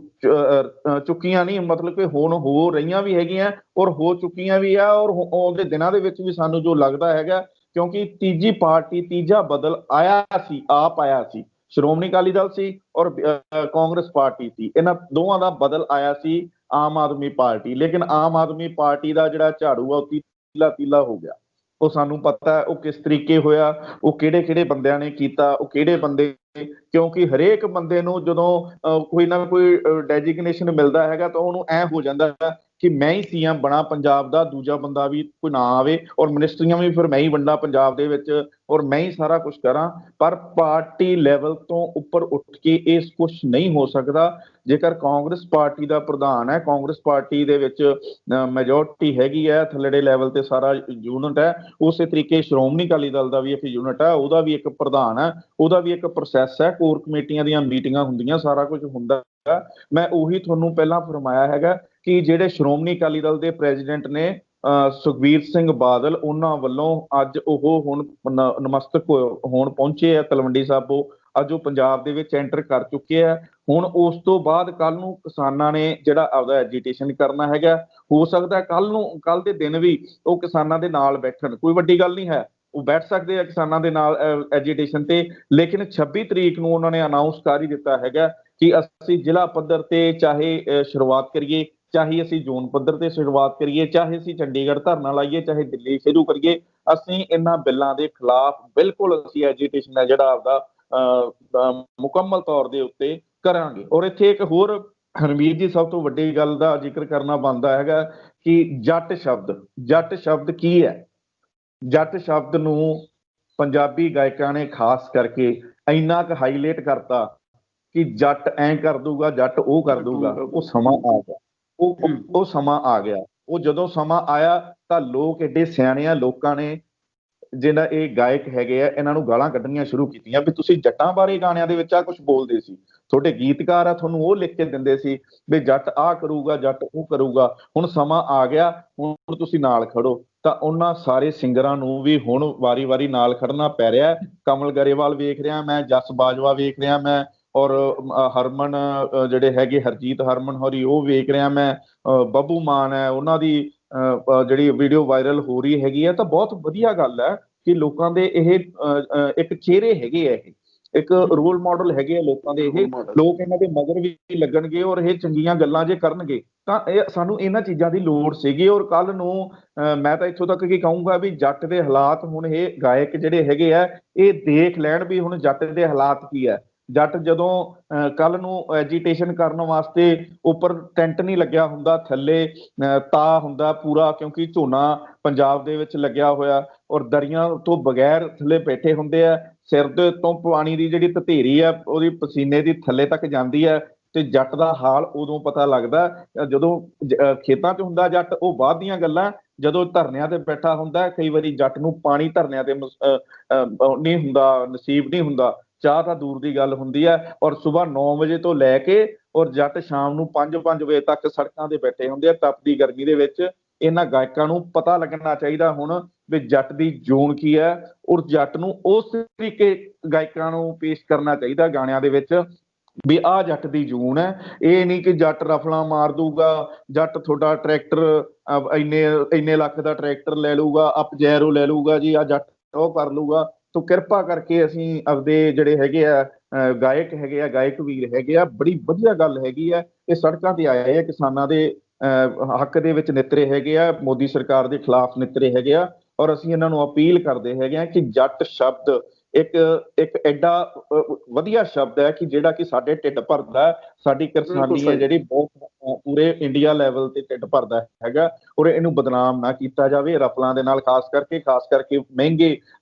ਚੁੱਕੀਆਂ ਨਹੀਂ, ਮਤਲਬ ਕਿ ਹੁਣ ਹੋ ਰਹੀਆਂ ਵੀ ਹੈਗੀਆਂ ਔਰ ਹੋ ਚੁੱਕੀਆਂ ਵੀ ਆ, ਔਰ ਆਉਂਦੇ ਦਿਨਾਂ ਦੇ ਵਿੱਚ ਵੀ ਸਾਨੂੰ ਜੋ ਲੱਗਦਾ ਹੈਗਾ, ਕਿਉਂਕਿ ਤੀਜੀ ਪਾਰਟੀ, ਤੀਜਾ ਬਦਲ ਆਇਆ ਸੀ, ਆਪ ਆਇਆ ਸੀ, ਸ਼੍ਰੋਮਣੀ ਅਕਾਲੀ ਦਲ ਸੀ ਔਰ ਕਾਂਗਰਸ ਪਾਰਟੀ ਸੀ, ਇਹਨਾਂ ਦੋਵਾਂ ਦਾ ਬਦਲ ਆਇਆ ਸੀ ਆਮ ਆਦਮੀ ਪਾਰਟੀ। ਲੇਕਿਨ ਆਮ ਆਦਮੀ ਪਾਰਟੀ ਦਾ ਜਿਹੜਾ ਝਾੜੂ ਆ ਉਹ ਤੀਲਾ ਤੀਲਾ ਹੋ ਗਿਆ। ਉਹ ਸਾਨੂੰ ਪਤਾ ਹੈ ਉਹ ਕਿਸ ਤਰੀਕੇ ਹੋਇਆ, ਉਹ ਕਿਹੜੇ ਕਿਹੜੇ ਬੰਦਿਆਂ ਨੇ ਕੀਤਾ, ਉਹ ਕਿਹੜੇ ਬੰਦੇ, ਕਿਉਂਕਿ ਹਰੇਕ ਬੰਦੇ ਨੂੰ ਜਦੋਂ ਕੋਈ ਨਾ ਕੋਈ ਡੈਜਿਗਨੇਸ਼ਨ ਮਿਲਦਾ ਹੈਗਾ ਤਾਂ ਉਹਨੂੰ ਐ ਹੋ ਜਾਂਦਾ ਕਿ ਮੈਂ ਹੀ ਸੀਐਮ ਬਣਾ ਪੰਜਾਬ ਦਾ, ਦੂਜਾ ਬੰਦਾ ਵੀ ਕੋਈ ਨਾ ਆਵੇ, ਔਰ ਮਿਨਿਸਟਰੀਆਂ ਵੀ ਫਿਰ ਮੈਂ ਹੀ ਵੰਡਾ ਪੰਜਾਬ ਦੇ ਵਿੱਚ, ਔਰ ਮੈਂ ਹੀ ਸਾਰਾ ਕੁਝ ਕਰਾਂ। ਪਰ ਪਾਰਟੀ ਲੈਵਲ ਤੋਂ ਉੱਪਰ ਉੱਠ ਕੇ ਇਹ ਕੁਝ ਨਹੀਂ ਹੋ ਸਕਦਾ। ਜੇਕਰ ਕਾਂਗਰਸ ਪਾਰਟੀ ਦਾ ਪ੍ਰਧਾਨ ਹੈ, ਕਾਂਗਰਸ ਪਾਰਟੀ ਦੇ ਵਿੱਚ ਮੈਜੋਰਟੀ ਹੈਗੀ ਹੈ, ਥੱਲੜੇ ਲੈਵਲ ਤੇ ਸਾਰਾ ਯੂਨਿਟ ਹੈ, ਉਸੇ ਤਰੀਕੇ ਸ਼੍ਰੋਮਣੀ ਅਕਾਲੀ ਦਲ ਦਾ ਵੀ ਇੱਕ ਯੂਨਿਟ ਹੈ, ਉਹਦਾ ਵੀ ਇੱਕ ਪ੍ਰਧਾਨ ਹੈ, ਉਹਦਾ ਵੀ ਇੱਕ ਪ੍ਰੋਸੈਸ ਹੈ, ਕੋਰ ਕਮੇਟੀਆਂ ਦੀਆਂ ਮੀਟਿੰਗਾਂ ਹੁੰਦੀਆਂ, ਸਾਰਾ ਕੁਝ ਹੁੰਦਾ। ਮੈਂ ਉਹੀ ਤੁਹਾਨੂੰ ਪਹਿਲਾਂ ਫਰਮਾਇਆ ਹੈਗਾ ਕਿ ਜਿਹੜੇ ਸ਼੍ਰੋਮਣੀ ਅਕਾਲੀ ਦਲ ਦੇ ਪ੍ਰੈਜ਼ੀਡੈਂਟ ਨੇ ਸੁਖਬੀਰ ਸਿੰਘ ਬਾਦਲ, ਉਹਨਾਂ ਵੱਲੋਂ ਅੱਜ ਉਹ ਹੁਣ ਨਮਸਤਕ ਹੋਣ ਪਹੁੰਚੇ ਆ ਤਲਵੰਡੀ ਸਾਬੋ, ਅੱਜ ਉਹ ਪੰਜਾਬ ਦੇ ਵਿੱਚ ਐਂਟਰ ਕਰ ਚੁੱਕੇ ਆ। ਹੁਣ ਉਸ ਤੋਂ ਬਾਅਦ ਕੱਲ ਨੂੰ ਕਿਸਾਨਾਂ ਨੇ ਜਿਹੜਾ ਆਪਦਾ ਐਜੀਟੇਸ਼ਨ ਕਰਨਾ ਹੈਗਾ, ਹੋ ਸਕਦਾ ਕੱਲ ਦੇ ਦਿਨ ਵੀ ਉਹ ਕਿਸਾਨਾਂ ਦੇ ਨਾਲ ਬੈਠਣ, ਕੋਈ ਵੱਡੀ ਗੱਲ ਨਹੀਂ ਹੈ, ਉਹ ਬੈਠ ਸਕਦੇ ਆ ਕਿਸਾਨਾਂ ਦੇ ਨਾਲ ਐਜੀਟੇਸ਼ਨ ਤੇ। ਲੇਕਿਨ 26 ਤਰੀਕ ਨੂੰ ਉਹਨਾਂ ਨੇ ਅਨਾਉਂਸ ਕਰ ਹੀ ਦਿੱਤਾ ਹੈਗਾ ਕਿ ਅਸੀਂ ਜ਼ਿਲ੍ਹਾ ਪੱਧਰ ਤੇ ਚਾਹੇ ਸ਼ੁਰੂਆਤ ਕਰੀਏ, ਚਾਹੇ ਅਸੀਂ ਜ਼ੋਨ ਪੱਧਰ ਤੇ ਸ਼ੁਰੂਆਤ ਕਰੀਏ, ਚਾਹੇ ਅਸੀਂ ਚੰਡੀਗੜ੍ਹ ਧਰਨਾ ਲਾਈਏ, ਚਾਹੇ ਦਿੱਲੀ ਸ਼ੁਰੂ ਕਰੀਏ, ਅਸੀਂ ਇਹਨਾਂ ਬਿੱਲਾਂ ਦੇ ਖਿਲਾਫ ਬਿਲਕੁਲ ਅਸੀਂ ਐਜੀਟੇਸ਼ਨ ਹੈ ਜਿਹੜਾ ਆਪਦਾ ਮੁਕੰਮਲ ਤੌਰ ਦੇ ਉੱਤੇ ਕਰਾਂਗੇ। ਔਰ ਇੱਥੇ ਇੱਕ ਹੋਰ ਹਰਮੀਤ ਜੀ ਸਭ ਤੋਂ ਵੱਡੀ ਗੱਲ ਦਾ ਜ਼ਿਕਰ ਕਰਨਾ ਬਣਦਾ ਹੈਗਾ ਕਿ ਜੱਟ ਸ਼ਬਦ ਕੀ ਹੈ। ਜੱਟ ਸ਼ਬਦ ਨੂੰ ਪੰਜਾਬੀ ਗਾਇਕਾਂ ਨੇ ਖਾਸ ਕਰਕੇ ਇੰਨਾ ਕੁ ਹਾਈਲਾਈਟ ਕਰਤਾ ਕਿ ਜੱਟ ਐਂ ਕਰ ਦੂਗਾ, ਜੱਟ ਉਹ ਕਰ ਦੂਗਾ। ਉਹ ਸਮਾਂ ਆ ਗਿਆ, ਉਹ ਸਮਾਂ ਆ ਗਿਆ। ਉਹ ਜਦੋਂ ਸਮਾਂ ਆਇਆ ਤਾਂ ਲੋਕ ਐਡੇ ਸਿਆਣੇ ਆ, ਲੋਕਾਂ ਨੇ ਜਿਹੜਾ ਇਹ ਗਾਇਕ ਹੈਗੇ ਆ ਇਹਨਾਂ ਨੂੰ ਗਾਲਾਂ ਕੱਢਣੀਆਂ ਸ਼ੁਰੂ ਕੀਤੀਆਂ ਵੀ ਤੁਸੀਂ ਜੱਟਾਂ ਬਾਰੇ ਗਾਣਿਆਂ ਦੇ ਵਿੱਚ ਆ ਕੁਝ ਬੋਲਦੇ ਸੀ, ਤੁਹਾਡੇ ਗੀਤਕਾਰ ਆ ਤੁਹਾਨੂੰ ਉਹ ਲਿਖ ਕੇ ਦਿੰਦੇ ਸੀ ਵੀ ਜੱਟ ਆਹ ਕਰੂਗਾ, ਜੱਟ ਉਹ ਕਰੂਗਾ। ਹੁਣ ਸਮਾਂ ਆ ਗਿਆ, ਹੁਣ ਤੁਸੀਂ ਨਾਲ ਖੜੋ। ਤਾਂ ਉਹਨਾਂ ਸਾਰੇ ਸਿੰਗਰਾਂ ਨੂੰ ਵੀ ਹੁਣ ਵਾਰੀ-ਵਾਰੀ ਨਾਲ ਖੜਨਾ ਪੈ ਰਿਹਾ। ਕਮਲ ਗਰੇਵਾਲ ਵੇਖ ਰਿਹਾ ਮੈਂ, ਜਸ ਬਾਜਵਾ ਵੇਖ ਰਿਹਾ ਮੈਂ, ਔਰ ਹਰਮਨ ਜਿਹੜੇ ਹੈਗੇ ਹਰਜੀਤ ਹਰਮਨ ਹੋਰੀ ਉਹ ਵੇਖ ਰਿਹਾ ਮੈਂ, ਬੱਬੂ ਮਾਨ ਹੈ ਉਹਨਾਂ ਦੀ ਜਿਹੜੀ ਵੀਡੀਓ ਵਾਇਰਲ ਹੋ ਰਹੀ ਹੈਗੀ ਹੈ। ਤਾਂ ਬਹੁਤ ਵਧੀਆ ਗੱਲ ਹੈ ਕਿ ਲੋਕਾਂ ਦੇ ਇਹ ਇੱਕ ਚਿਹਰੇ ਹੈਗੇ ਆ, ਇਹ ਇੱਕ ਰੋਲ ਮਾਡਲ ਹੈਗੇ ਆ ਲੋਕਾਂ ਦੇ, ਇਹ ਲੋਕ ਇਹਨਾਂ ਦੇ ਮਗਰ ਵੀ ਲੱਗਣਗੇ ਔਰ ਇਹ ਚੰਗੀਆਂ ਗੱਲਾਂ ਜੇ ਕਰਨਗੇ ਤਾਂ ਇਹ ਸਾਨੂੰ ਇਹਨਾਂ ਚੀਜ਼ਾਂ ਦੀ ਲੋੜ ਸੀਗੀ। ਔਰ ਕੱਲ ਨੂੰ ਮੈਂ ਤਾਂ ਇੱਥੋਂ ਤੱਕ ਕੀ ਕਹੂੰਗਾ ਵੀ ਜੱਟ ਦੇ ਹਾਲਾਤ ਹੁਣ ਇਹ ਗਾਇਕ ਜਿਹੜੇ ਹੈਗੇ ਆ ਇਹ ਦੇਖ ਲੈਣ ਵੀ ਹੁਣ ਜੱਟ ਦੇ ਹਾਲਾਤ ਕੀ ਹੈ। ਜੱਟ ਜਦੋਂ ਕੱਲ ਨੂੰ ਐਜੀਟੇਸ਼ਨ ਕਰਨ ਵਾਸਤੇ ਉੱਪਰ ਟੈਂਟ ਨਹੀਂ ਲੱਗਿਆ ਹੁੰਦਾ, ਥੱਲੇ ਤਾ ਹੁੰਦਾ ਪੂਰਾ, ਕਿਉਂਕਿ ਝੋਨਾ ਪੰਜਾਬ ਦੇ ਵਿੱਚ ਲੱਗਿਆ ਹੋਇਆ ਔਰ ਦਰੀਆਂ ਤੋਂ ਬਗੈਰ ਥੱਲੇ ਬੈਠੇ ਹੁੰਦੇ ਆ, ਸਿਰ ਦੇ ਤੋਂ ਪਾਣੀ ਦੀ ਜਿਹੜੀ ਧਤੇਰੀ ਆ ਉਹਦੀ ਪਸੀਨੇ ਦੀ ਥੱਲੇ ਤੱਕ ਜਾਂਦੀ ਹੈ। ਤੇ ਜੱਟ ਦਾ ਹਾਲ ਉਦੋਂ ਪਤਾ ਲੱਗਦਾ ਜਦੋਂ ਖੇਤਾਂ 'ਚ ਹੁੰਦਾ ਜੱਟ, ਉਹ ਬਾਅਦ ਦੀਆਂ ਗੱਲਾਂ। ਜਦੋਂ ਧਰਨਿਆਂ ਤੇ ਬੈਠਾ ਹੁੰਦਾ ਕਈ ਵਾਰੀ ਜੱਟ ਨੂੰ ਪਾਣੀ ਧਰਨਿਆਂ ਤੇ ਨਹੀਂ ਹੁੰਦਾ, ਨਸੀਬ ਨਹੀਂ ਹੁੰਦਾ, ਚਾਹ ਤਾਂ ਦੂਰ ਦੀ ਗੱਲ ਹੁੰਦੀ ਹੈ। ਔਰ ਸੁਬਾਹ 9 ਵਜੇ ਤੋਂ ਲੈ ਕੇ ਔਰ ਜੱਟ ਸ਼ਾਮ ਨੂੰ 5 ਵਜੇ ਤੱਕ ਸੜਕਾਂ ਤੇ ਬੈਠੇ ਹੁੰਦੇ ਆ ਤਪਦੀ ਗਰਮੀ ਦੇ ਵਿੱਚ। ਇਹਨਾਂ ਗਾਇਕਾਂ ਨੂੰ ਪਤਾ ਲੱਗਣਾ ਚਾਹੀਦਾ ਹੁਣ ਵੀ ਜੱਟ ਦੀ ਜੂਨ ਕੀ ਹੈ ਔਰ ਜੱਟ ਨੂੰ ਉਸ ਤਰੀਕੇ ਗਾਇਕਾਂ ਨੂੰ ਪੇਸ਼ ਕਰਨਾ ਚਾਹੀਦਾ ਗਾਣਿਆਂ ਦੇ ਵਿੱਚ ਵੀ ਆਹ ਜੱਟ ਦੀ ਜੂਨ ਹੈ। ਇਹ ਨਹੀਂ ਕਿ ਜੱਟ ਰਫਲਾਂ ਮਾਰ ਦੂਗਾ, ਜੱਟ ਤੁਹਾਡਾ ਟਰੈਕਟਰ ਇੰਨੇ ਲੱਖ ਦਾ ਟਰੈਕਟਰ ਲੈ ਲੂਗਾ, ਅਪਜੈਰੋ ਲੈ ਲੂਗਾ ਜੀ, ਆ ਜੱਟ ਉਹ ਕਰ ਲੂਗਾ। ਤੋ ਕਿਰਪਾ ਕਰਕੇ ਅਸੀਂ ਆਪਦੇ ਜਿਹੜੇ ਹੈਗੇ ਆ ਗਾਇਕ ਹੈਗੇ ਆ, ਗਾਇਕ ਵੀਰ ਹੈਗੇ ਆ, ਬੜੀ ਵਧੀਆ ਗੱਲ ਹੈਗੀ ਆ ਇਹ ਸੜਕਾਂ ਤੇ ਆਏ ਆ, ਕਿਸਾਨਾਂ ਦੇ ਹੱਕ ਦੇ ਵਿੱਚ ਨਿਤਰੇ ਹੈਗੇ ਆ, ਮੋਦੀ ਸਰਕਾਰ ਦੇ ਖਿਲਾਫ ਨਿਤਰੇ ਹੈਗੇ ਆ। ਔਰ ਅਸੀਂ ਇਹਨਾਂ ਨੂੰ ਅਪੀਲ ਕਰਦੇ ਹੈਗੇ ਆ ਕਿ ਜੱਟ ਸ਼ਬਦ ਇੱਕ ਐਡਾ ਵਧੀਆ ਸ਼ਬਦ ਹੈ ਕਿ ਜਿਹੜਾ ਕਿ ਸਾਡੇ ਢਿੱਡ ਭਰਦਾ, ਸਾਡੀ ਕਿਰਸਾਨੀ ਹੈ ਜਿਹੜੀ ਬਹੁਤ ਪੂਰੇ ਇੰਡੀਆ ਲੈਵਲ ਤੇ ਢਿੱਡ ਭਰਦਾ ਹੈਗਾ। ਔਰ ਇਹਨੂੰ ਬਦਨਾਮ ਨਾ ਕੀਤਾ ਜਾਵੇ ਰਫਲਾਂ ਦੇ ਨਾਲ, ਖਾਸ ਕਰਕੇ ਮਹਿੰਗੇ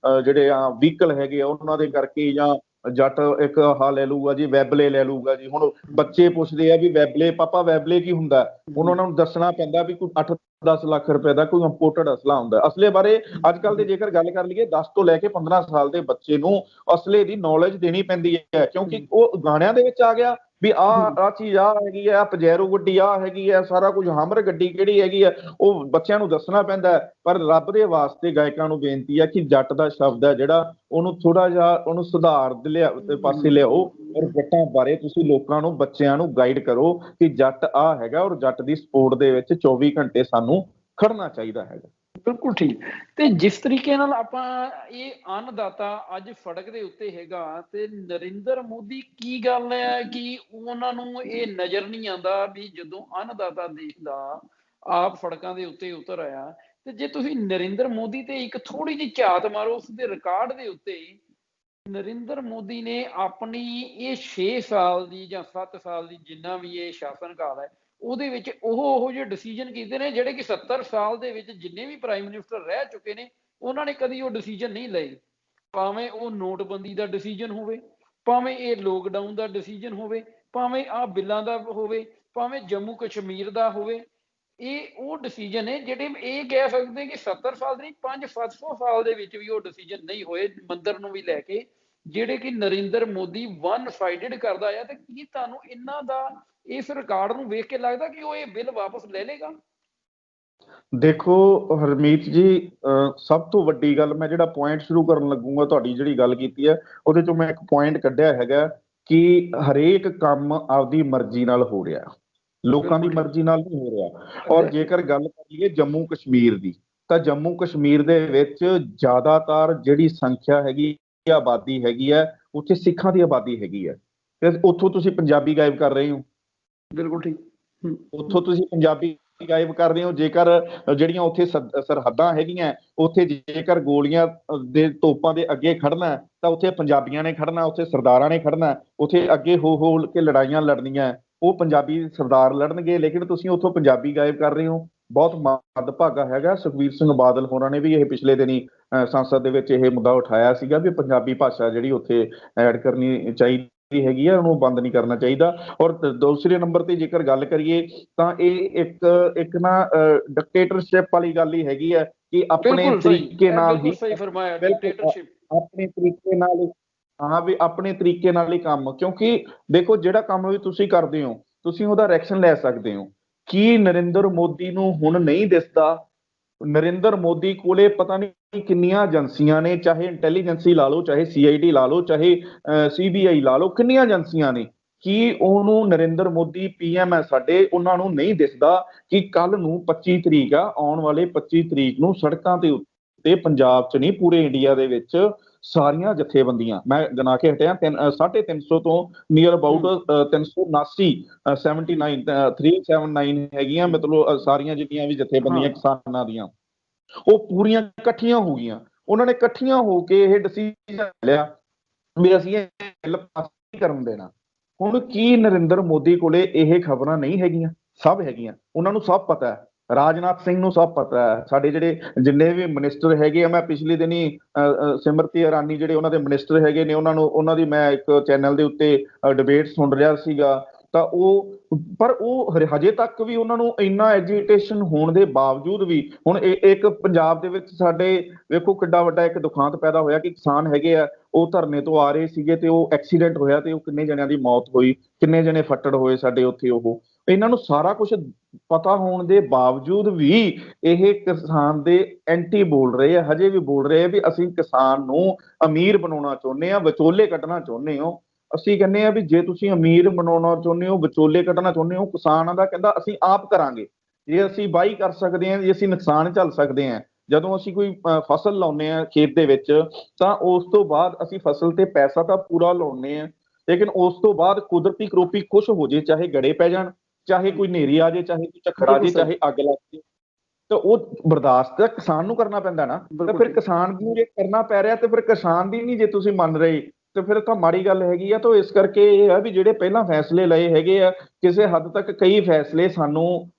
ਜਿਹੜੇ ਆ ਵਹੀਕਲ ਹੈਗੇ ਆ ਉਹਨਾਂ ਦੇ ਕਰਕੇ। ਜਾਂ ਜੱਟ ਇੱਕ ਆਹ ਲੈ ਲੂਗਾ ਜੀ, ਵੈਬਲੇ ਲੈ ਲੂਗਾ ਜੀ। ਹੁਣ ਬੱਚੇ ਪੁੱਛਦੇ ਆ ਵੀ ਵੈਬਲੇ ਪਾਪਾ ਵੈਬਲੇ ਕੀ ਹੁੰਦਾ, ਉਹਨਾਂ ਨੂੰ ਦੱਸਣਾ ਪੈਂਦਾ ਵੀ ਕੋਈ 8-10 ਲੱਖ ਰੁਪਏ ਦਾ ਕੋਈ ਇੰਪੋਰਟਡ ਅਸਲਾ ਹੁੰਦਾ। ਅਸਲੇ ਬਾਰੇ ਅੱਜ ਕੱਲ੍ਹ ਦੇ ਜੇਕਰ ਗੱਲ ਕਰ ਲਈਏ 10 ਤੋਂ ਲੈ ਕੇ 15 ਸਾਲ ਦੇ ਬੱਚੇ ਨੂੰ ਅਸਲੇ ਦੀ ਨੌਲੇਜ ਦੇਣੀ ਪੈਂਦੀ ਹੈ, ਕਿਉਂਕਿ ਉਹ ਗਾਣਿਆਂ ਦੇ ਵਿੱਚ ਆ ਗਿਆ ਵੀ ਆਹ ਚੀਜ਼ ਆਹ ਹੈਗੀ ਆ, ਪਜੈਰੋ ਗੱਡੀ ਆਹ ਹੈਗੀ ਆ, ਸਾਰਾ ਕੁਝ ਹਮਰ ਗੱਡੀ ਕਿਹੜੀ ਹੈਗੀ ਆ, ਉਹ ਬੱਚਿਆਂ ਨੂੰ ਦੱਸਣਾ ਪੈਂਦਾ। ਪਰ ਰੱਬ ਦੇ ਵਾਸਤੇ ਗਾਇਕਾਂ ਨੂੰ ਬੇਨਤੀ ਹੈ ਕਿ ਜੱਟ ਦਾ ਸ਼ਬਦ ਹੈ ਜਿਹੜਾ ਉਹਨੂੰ ਥੋੜਾ ਜਿਹਾ ਉਹਨੂੰ ਸੁਧਾਰ ਦੇ ਪਾਸੇ ਲਿਆਓ। ਔਰ ਜੱਟਾਂ ਬਾਰੇ ਤੁਸੀਂ ਲੋਕਾਂ ਨੂੰ, ਬੱਚਿਆਂ ਨੂੰ ਗਾਈਡ ਕਰੋ ਕਿ ਜੱਟ ਆਹ ਹੈਗਾ ਔਰ ਜੱਟ ਦੀ ਸਪੋਰਟ ਦੇ ਵਿੱਚ 24 ਘੰਟੇ ਸਾਨੂੰ ਖੜਨਾ ਚਾਹੀਦਾ ਹੈਗਾ।
ਬਿਲਕੁਲ ਠੀਕ। ਤੇ ਜਿਸ ਤਰੀਕੇ ਨਾਲ ਆਪਾਂ ਇਹ ਅੰਨਦਾਤਾ ਅੱਜ ਸੜਕ ਦੇ ਉੱਤੇ ਹੈਗਾ ਤੇ ਨਰਿੰਦਰ ਮੋਦੀ ਕੀ ਗੱਲ ਹੈ ਕਿ ਉਹਨਾਂ ਨੂੰ ਇਹ ਨਜ਼ਰ ਨਹੀਂ ਆਉਂਦਾ ਵੀ ਜਦੋਂ ਅੰਨਦਾਤਾ ਦੇਖਦਾ ਆਪ ਸੜਕਾਂ ਦੇ ਉੱਤੇ ਉਤਰ ਆਇਆ। ਤੇ ਜੇ ਤੁਸੀਂ ਨਰਿੰਦਰ ਮੋਦੀ ਤੇ ਇੱਕ ਥੋੜੀ ਜਿਹੀ ਝਾਤ ਮਾਰੋ ਉਸਦੇ ਰਿਕਾਰਡ ਦੇ ਉੱਤੇ, ਨਰਿੰਦਰ ਮੋਦੀ ਨੇ ਆਪਣੀ ਇਹ 6 ਸਾਲ ਦੀ ਜਾਂ 7 ਸਾਲ ਦੀ ਜਿੰਨਾ ਵੀ ਇਹ ਸ਼ਾਸਨ ਕਾਲ ਹੈ ਉਹਦੇ ਵਿੱਚ ਉਹ ਜਿਹੇ ਡਿਸੀਜਨ ਕੀਤੇ ਨੇ ਜਿਹੜੇ ਕਿ 70 ਸਾਲ ਦੇ ਵਿੱਚ ਜਿੰਨੇ ਵੀ ਪ੍ਰਾਈਮ ਮਿਨਿਸਟਰ ਰਹਿ ਚੁੱਕੇ ਨੇ ਉਹਨਾਂ ਨੇ ਕਦੀ ਉਹ ਡਿਸੀਜਨ ਨਹੀਂ ਲਏ। ਭਾਵੇਂ ਉਹ ਨੋਟਬੰਦੀ ਦਾ ਡਿਸੀਜਨ ਹੋਵੇ, ਭਾਵੇਂ ਇਹ ਲੋਕਡਾਊਨ ਦਾ ਡਿਸੀਜਨ ਹੋਵੇ, ਭਾਵੇਂ ਆਹ ਬਿੱਲਾਂ ਦਾ ਹੋਵੇ, ਭਾਵੇਂ ਜੰਮੂ ਕਸ਼ਮੀਰ ਦਾ ਹੋਵੇ। ਇਹ ਉਹ ਡਿਸੀਜਨ ਨੇ ਜਿਹੜੇ ਇਹ ਕਹਿ ਸਕਦੇ ਕਿ 70 ਸਾਲ ਦੇ ਨਹੀਂ 500-700 ਸਾਲ ਦੇ ਵਿੱਚ ਵੀ ਉਹ ਡਿਸੀਜਨ ਨਹੀਂ ਹੋਏ ਮੰਦਰ ਨੂੰ ਵੀ ਲੈ ਕੇ, ਜਿਹੜੇ ਕਿ ਨਰਿੰਦਰ ਮੋਦੀ ਵਨ ਸਾਈਡਡ ਕਰਦਾ ਆ। ਤੇ ਕੀ ਤੁਹਾਨੂੰ ਇਹਨਾਂ ਦਾ ਇਸ ਰਿਕਾਰਡ ਨੂੰ ਵੇਖ ਕੇ ਲੱਗਦਾ ਕਿ ਉਹ ਇਹ ਬਿੱਲ ਵਾਪਸ ਲੈ ਲੇਗਾ?
ਦੇਖੋ ਹਰਮੀਤ ਜੀ, ਸਭ ਤੋਂ ਵੱਡੀ ਗੱਲ ਮੈਂ ਜਿਹੜਾ ਪੁਆਇੰਟ ਸ਼ੁਰੂ ਕਰਨ ਲੱਗੂਗਾ, ਤੁਹਾਡੀ ਜਿਹੜੀ ਗੱਲ ਕੀਤੀ ਹੈ ਉਹਦੇ ਚੋਂ ਮੈਂ ਇੱਕ ਪੁਆਇੰਟ ਕੱਢਿਆ ਹੈਗਾ ਕਿ ਹਰੇਕ ਕੰਮ ਆਪਦੀ ਮਰਜ਼ੀ ਨਾਲ ਹੋ ਰਿਹਾ, ਲੋਕਾਂ ਦੀ ਮਰਜ਼ੀ ਨਾਲ ਨਹੀਂ ਹੋ ਰਿਹਾ। ਔਰ ਜੇਕਰ ਗੱਲ ਕਰੀਏ ਜੰਮੂ ਕਸ਼ਮੀਰ ਦੀ, ਤਾਂ ਜੰਮੂ ਕਸ਼ਮੀਰ ਦੇ ਵਿੱਚ ਜ਼ਿਆਦਾਤਰ ਜਿਹੜੀ ਸੰਖਿਆ ਹੈਗੀ, ਆਬਾਦੀ ਹੈਗੀ ਹੈ, ਉੱਥੇ ਸਿੱਖਾਂ ਦੀ ਆਬਾਦੀ ਹੈਗੀ ਹੈ। ਤੇ ਉੱਥੋਂ ਤੁਸੀਂ ਪੰਜਾਬੀ ਗਾਇਬ ਕਰ ਰਹੇ ਹੋ।
ਬਿਲਕੁਲ ਠੀਕ।
ਉੱਥੋਂ ਤੁਸੀਂ ਪੰਜਾਬੀ ਗਾਇਬ ਕਰ ਰਹੇ ਹੋ। ਜੇਕਰ ਜਿਹੜੀਆਂ ਉੱਥੇ ਸਰਹੱਦਾਂ ਹੈਗੀਆਂ, ਉੱਥੇ ਜੇਕਰ ਗੋਲੀਆਂ ਦੇ ਤੋਪਾਂ ਦੇ ਅੱਗੇ ਖੜਨਾ ਤਾਂ ਉੱਥੇ ਪੰਜਾਬੀਆਂ ਨੇ ਖੜਨਾ, ਉੱਥੇ ਸਰਦਾਰਾਂ ਨੇ ਖੜਨਾ। ਉੱਥੇ ਅੱਗੇ ਹੋ ਕੇ ਲੜਾਈਆਂ ਲੜਨੀਆਂ ਉਹ ਪੰਜਾਬੀ ਸਰਦਾਰ ਲੜਨਗੇ, ਲੇਕਿਨ ਤੁਸੀਂ ਉੱਥੋਂ ਪੰਜਾਬੀ ਗਾਇਬ ਕਰ ਰਹੇ ਹੋ। ਬਹੁਤ ਮੰਦਭਾਗਾ ਹੈਗਾ। ਸੁਖਬੀਰ ਸਿੰਘ ਬਾਦਲ ਹੋਰਾਂ ਨੇ ਵੀ ਇਹ ਪਿਛਲੇ ਦਿਨੀ ਸੰਸਦ ਦੇ ਵਿੱਚ ਇਹ ਮੁੱਦਾ ਉਠਾਇਆ ਸੀਗਾ ਵੀ ਪੰਜਾਬੀ ਭਾਸ਼ਾ ਜਿਹੜੀ ਉੱਥੇ ਐਡ ਕਰਨੀ ਚਾਹੀਦੀ ਜਿਹੜੀ ਹੈਗੀ ਆ ਉਹਨੂੰ ਬੰਦ ਨਹੀਂ ਕਰਨਾ ਚਾਹੀਦਾ। ਔਰ ਦੂਸਰੇ ਨੰਬਰ ਤੇ ਜੇਕਰ ਗੱਲ ਕਰੀਏ ਤਾਂ ਇਹ ਇੱਕ ਨਾ ਡਿਕਟੇਟਰਸ਼ਿਪ ਵਾਲੀ ਗੱਲ ਹੀ ਹੈਗੀ ਹੈ ਕਿ ਆਪਣੇ
ਬਿਲਕੁਲ ਸਹੀ,
ਤਰੀਕੇ ਨਾਲ
ਬਿਲਕੁਲ
ਹੀ,
ਸਹੀ ਫਰਮਾਇਆ,
ਬਿਲਕੁਲ
ਡਿਕਟੇਟਰਸ਼ਿਪ।
ਆਪਣੇ ਤਰੀਕੇ ਨਾਲ, ਹਾਂ ਵੀ ਆਪਣੇ ਤਰੀਕੇ ਨਾਲ ਹੀ ਕੰਮ, ਕਿਉਂਕਿ ਦੇਖੋ ਜਿਹੜਾ ਕੰਮ ਵੀ ਤੁਸੀਂ ਕਰਦੇ ਹੋ ਤੁਸੀਂ ਉਹਦਾ ਰਿਐਕਸ਼ਨ ਲੈ ਸਕਦੇ ਹੋ। ਕੀ ਨਰਿੰਦਰ ਮੋਦੀ ਨੂੰ ਹੁਣ ਨਹੀਂ ਦਿਸਦਾ? ਨਰਿੰਦਰ ਮੋਦੀ ਕੋਲੇ ਪਤਾ ਨਹੀਂ ਕਿੰਨੀਆਂ ਏਜੰਸੀਆਂ ਨੇ, ਚਾਹੇ ਇੰਟੈਲੀਜੈਂਸੀ ਲਾ ਲਓ, ਚਾਹੇ CID ਲਾ ਲਓ, ਚਾਹੇ CBI ਲਾ ਲਓ, ਕਿੰਨੀਆਂ ਏਜੰਸੀਆਂ ਨੇ। ਕੀ ਉਹਨੂੰ ਨਰਿੰਦਰ ਮੋਦੀ PM ਹੈ ਸਾਡੇ, ਉਹਨਾਂ ਨੂੰ ਨਹੀਂ ਦਿਸਦਾ ਕਿ ਕੱਲ ਨੂੰ 25 ਤਰੀਕ ਆ, ਆਉਣ ਵਾਲੇ 25 ਤਰੀਕ ਨੂੰ ਸੜਕਾਂ ਦੇ ਉੱਤੇ ਪੰਜਾਬ 'ਚ ਨਹੀਂ ਪੂਰੇ ਇੰਡੀਆ ਦੇ ਵਿੱਚ ਸਾਰੀਆਂ ਜਥੇਬੰਦੀਆਂ, ਮੈਂ ਗਿਣਾ ਕੇ ਹਟਿਆ 350 ਤੋਂ ਨੀਅਰ ਅਬਾਊਟ 379 79 379 ਹੈਗੀਆਂ, ਮਤਲਬ ਸਾਰੀਆਂ ਜਿੰਨੀਆਂ ਵੀ ਜਥੇਬੰਦੀਆਂ ਕਿਸਾਨਾਂ ਦੀਆਂ, ਉਹ ਪੂਰੀਆਂ ਇਕੱਠੀਆਂ ਹੋ ਗਈਆਂ। ਉਹਨਾਂ ਨੇ ਇਕੱਠੀਆਂ ਹੋ ਕੇ ਇਹ ਡਿਸੀਜਨ ਲਿਆ ਵੀ ਅਸੀਂ ਇਹ ਬਿੱਲ ਪਾਸ ਨਹੀਂ ਕਰਨ ਦੇਣਾ। ਹੁਣ ਕੀ ਨਰਿੰਦਰ ਮੋਦੀ ਕੋਲੇ ਇਹ ਖਬਰਾਂ ਨਹੀਂ ਹੈਗੀਆਂ? ਸਭ ਹੈਗੀਆਂ, ਉਹਨਾਂ ਨੂੰ ਸਭ ਪਤਾ ਹੈ। ਰਾਜਨਾਥ ਸਿੰਘ ਨੂੰ ਸਭ ਪਤਾ ਹੈ, ਸਾਡੇ ਜਿਹੜੇ ਜਿੰਨੇ ਵੀ ਮਿਨਿਸਟਰ ਹੈਗੇ ਆ, ਮੈਂ ਪਿਛਲੇ ਦਿਨੀ ਸਿਮਰਤੀ ਇਰਾਨੀ ਜਿਹੜੇ ਉਹਨਾਂ ਦੇ ਮਿਨਿਸਟਰ ਹੈਗੇ ਨੇ, ਉਹਨਾਂ ਦੀ ਮੈਂ ਇੱਕ ਚੈਨਲ ਦੇ ਉੱਤੇ ਡਿਬੇਟ ਸੁਣ ਰਿਹਾ ਸੀਗਾ, ਤਾਂ ਪਰ ਉਹ ਹਜੇ ਤੱਕ ਵੀ ਉਹਨਾਂ ਨੂੰ ਇੰਨਾ ਐਜੀਟੇਸ਼ਨ ਹੋਣ ਦੇ ਬਾਵਜੂਦ ਵੀ, ਹੁਣ ਇੱਕ ਪੰਜਾਬ ਦੇ ਵਿੱਚ ਸਾਡੇ ਵੇਖੋ ਕਿੱਡਾ ਵੱਡਾ ਇੱਕ ਦੁਖਾਂਤ ਪੈਦਾ ਹੋਇਆ ਕਿ ਕਿਸਾਨ ਹੈਗੇ ਆ, ਉਹ ਧਰਨੇ ਤੋਂ ਆ ਰਹੇ ਸੀਗੇ ਤੇ ਉਹ ਐਕਸੀਡੈਂਟ ਹੋਇਆ ਤੇ ਉਹ ਕਿੰਨੇ ਜਣਿਆਂ ਦੀ ਮੌਤ ਹੋਈ, ਕਿੰਨੇ ਜਣੇ ਫੱਟੜ ਹੋਏ ਸਾਡੇ ਉੱਥੇ। ਉਹ ਇਹਨਾਂ ਨੂੰ ਸਾਰਾ ਕੁਝ ਪਤਾ ਹੋਣ ਦੇ ਬਾਵਜੂਦ ਵੀ ਇਹ ਕਿਸਾਨ ਦੇ ਐਂਟੀ ਬੋਲ ਰਹੇ ਆ, ਹਜੇ ਵੀ ਬੋਲ ਰਹੇ ਆ ਵੀ ਅਸੀਂ ਕਿਸਾਨ ਨੂੰ ਅਮੀਰ ਬਣਾਉਣਾ ਚਾਹੁੰਦੇ ਆ, ਵਿਚੋਲੇ ਕੱਢਣਾ ਚਾਹੁੰਦੇ ਹੋ। ਅਸੀਂ ਕਹਿੰਦੇ ਆ ਵੀ ਜੇ ਤੁਸੀਂ ਅਮੀਰ ਬਣਾਉਣਾ ਚਾਹੁੰਦੇ ਹੋ, ਵਿਚੋਲੇ ਕੱਢਣਾ ਚਾਹੁੰਦੇ ਹੋ, ਕਿਸਾਨਾਂ ਦਾ ਕਹਿੰਦਾ ਅਸੀਂ ਆਪ ਕਰਾਂਗੇ, ਜੇ ਅਸੀਂ ਵਾਹੀ ਕਰ ਸਕਦੇ ਹਾਂ, ਜੇ ਅਸੀਂ ਨੁਕਸਾਨ ਝੱਲ ਸਕਦੇ ਹਾਂ। ਜਦੋਂ ਅਸੀਂ ਕੋਈ ਫਸਲ ਲਾਉਂਦੇ ਹਾਂ ਖੇਤ ਦੇ ਵਿੱਚ, ਤਾਂ ਉਸ ਤੋਂ ਬਾਅਦ ਅਸੀਂ ਫਸਲ ਤੇ ਪੈਸਾ ਤਾਂ ਪੂਰਾ ਲਾਉਂਦੇ ਹਾਂ, ਲੇਕਿਨ ਉਸ ਤੋਂ ਬਾਅਦ ਕੁਦਰਤੀ ਕਰੋਪੀ ਕੁਛ ਹੋ ਜੇ, ਚਾਹੇ ਗੜੇ ਪੈ ਜਾਣ, ਚਾਹੇ ਕੋਈ ਹਨੇਰੀ ਆ ਜੇ, ਚਾਹੇ ਕੋਈ ਝੱਖੜ ਆ ਜੇ, ਚਾਹੇ ਅੱਗ ਲੱਗ ਜੇ, ਤਾਂ ਉਹ ਬਰਦਾਸ਼ਤ ਤਾਂ ਕਿਸਾਨ ਨੂੰ ਕਰਨਾ ਪੈਂਦਾ ਨਾ। ਤਾਂ ਫਿਰ ਕਿਸਾਨ ਨੂੰ ਜੇ ਕਰਨਾ ਪੈ ਰਿਹਾ ਤੇ ਫਿਰ ਕਿਸਾਨ ਦੀ ਨਹੀਂ ਜੇ ਤੁਸੀਂ ਮੰਨ ਰਹੇ ਤੇ ਫਿਰ ਤਾਂ ਮਾੜੀ ਗੱਲ ਹੈਗੀ ਆ। ਤਾਂ ਇਸ ਕਰਕੇ ਇਹ ਹੈ ਵੀ ਜਿਹੜੇ ਪਹਿਲਾਂ ਫੈਸਲੇ ਲਏ ਹੈਗੇ ਆ, ਕਿਸੇ ਹੱਦ ਤੱਕ ਕਈ ਫੈਸਲੇ ਸਾਨੂੰ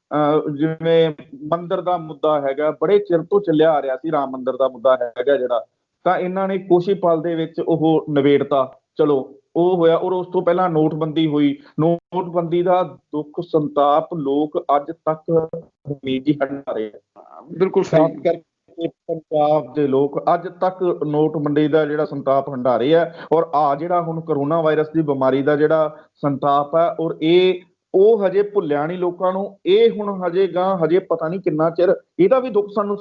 ਜਿਵੇਂ ਮੰਦਿਰ ਦਾ ਮੁੱਦਾ ਹੈਗਾ, ਬੜੇ ਚਿਰ ਤੋਂ ਚੱਲਿਆ ਆ ਰਿਹਾ ਸੀ, ਰਾਮ ਮੰਦਿਰ ਦਾ ਮੁੱਦਾ ਹੈਗਾ ਜਿਹੜਾ, ਤਾਂ ਇਹਨਾਂ ਨੇ ਕੁਛ ਹੀ ਪਲ ਦੇ ਵਿੱਚ ਉਹ ਨਿਬੇੜਤਾ। ਚਲੋ ਉਹ ਹੋਇਆ। ਔਰ ਉਸ ਤੋਂ ਪਹਿਲਾਂ ਨੋਟਬੰਦੀ ਹੋਈ, ਨੋਟਬੰਦੀ ਦਾ ਦੁੱਖ ਸੰਤਾਪ ਲੋਕ ਅੱਜ ਤੱਕ ਹਮੇਸ਼ਾ ਹੰਢਾ ਰਹੇ ਆ।
ਬਿਲਕੁਲ
ਖਾਸ
ਸਹੀ।
ਕਰਕੇ ਪੰਜਾਬ ਦੇ ਲੋਕ ਅੱਜ ਤੱਕ ਨੋਟਬੰਦੀ ਦਾ ਜਿਹੜਾ ਸੰਤਾਪ ਹੰਢਾ ਰਹੇ ਆ। ਔਰ ਜਿਹੜਾ ਹੁਣ ਕਰੋਨਾ ਵਾਇਰਸ ਦੀ ਬਿਮਾਰੀ ਦਾ ਜਿਹੜਾ ਸੰਤਾਪ ਹੈ, ਔਰ ਉਹ ਹਜੇ ਭੁੱਲਿਆ ਨਹੀਂ ਲੋਕਾਂ ਨੂੰ। ਇਹ ਹੁਣ ਹਜੇ ਪਤਾ ਨਹੀਂ ਕਿੰਨਾ ਚਿਰ ਇਹਦਾ ਵੀ ਦੁੱਖ ਸਾਨੂੰ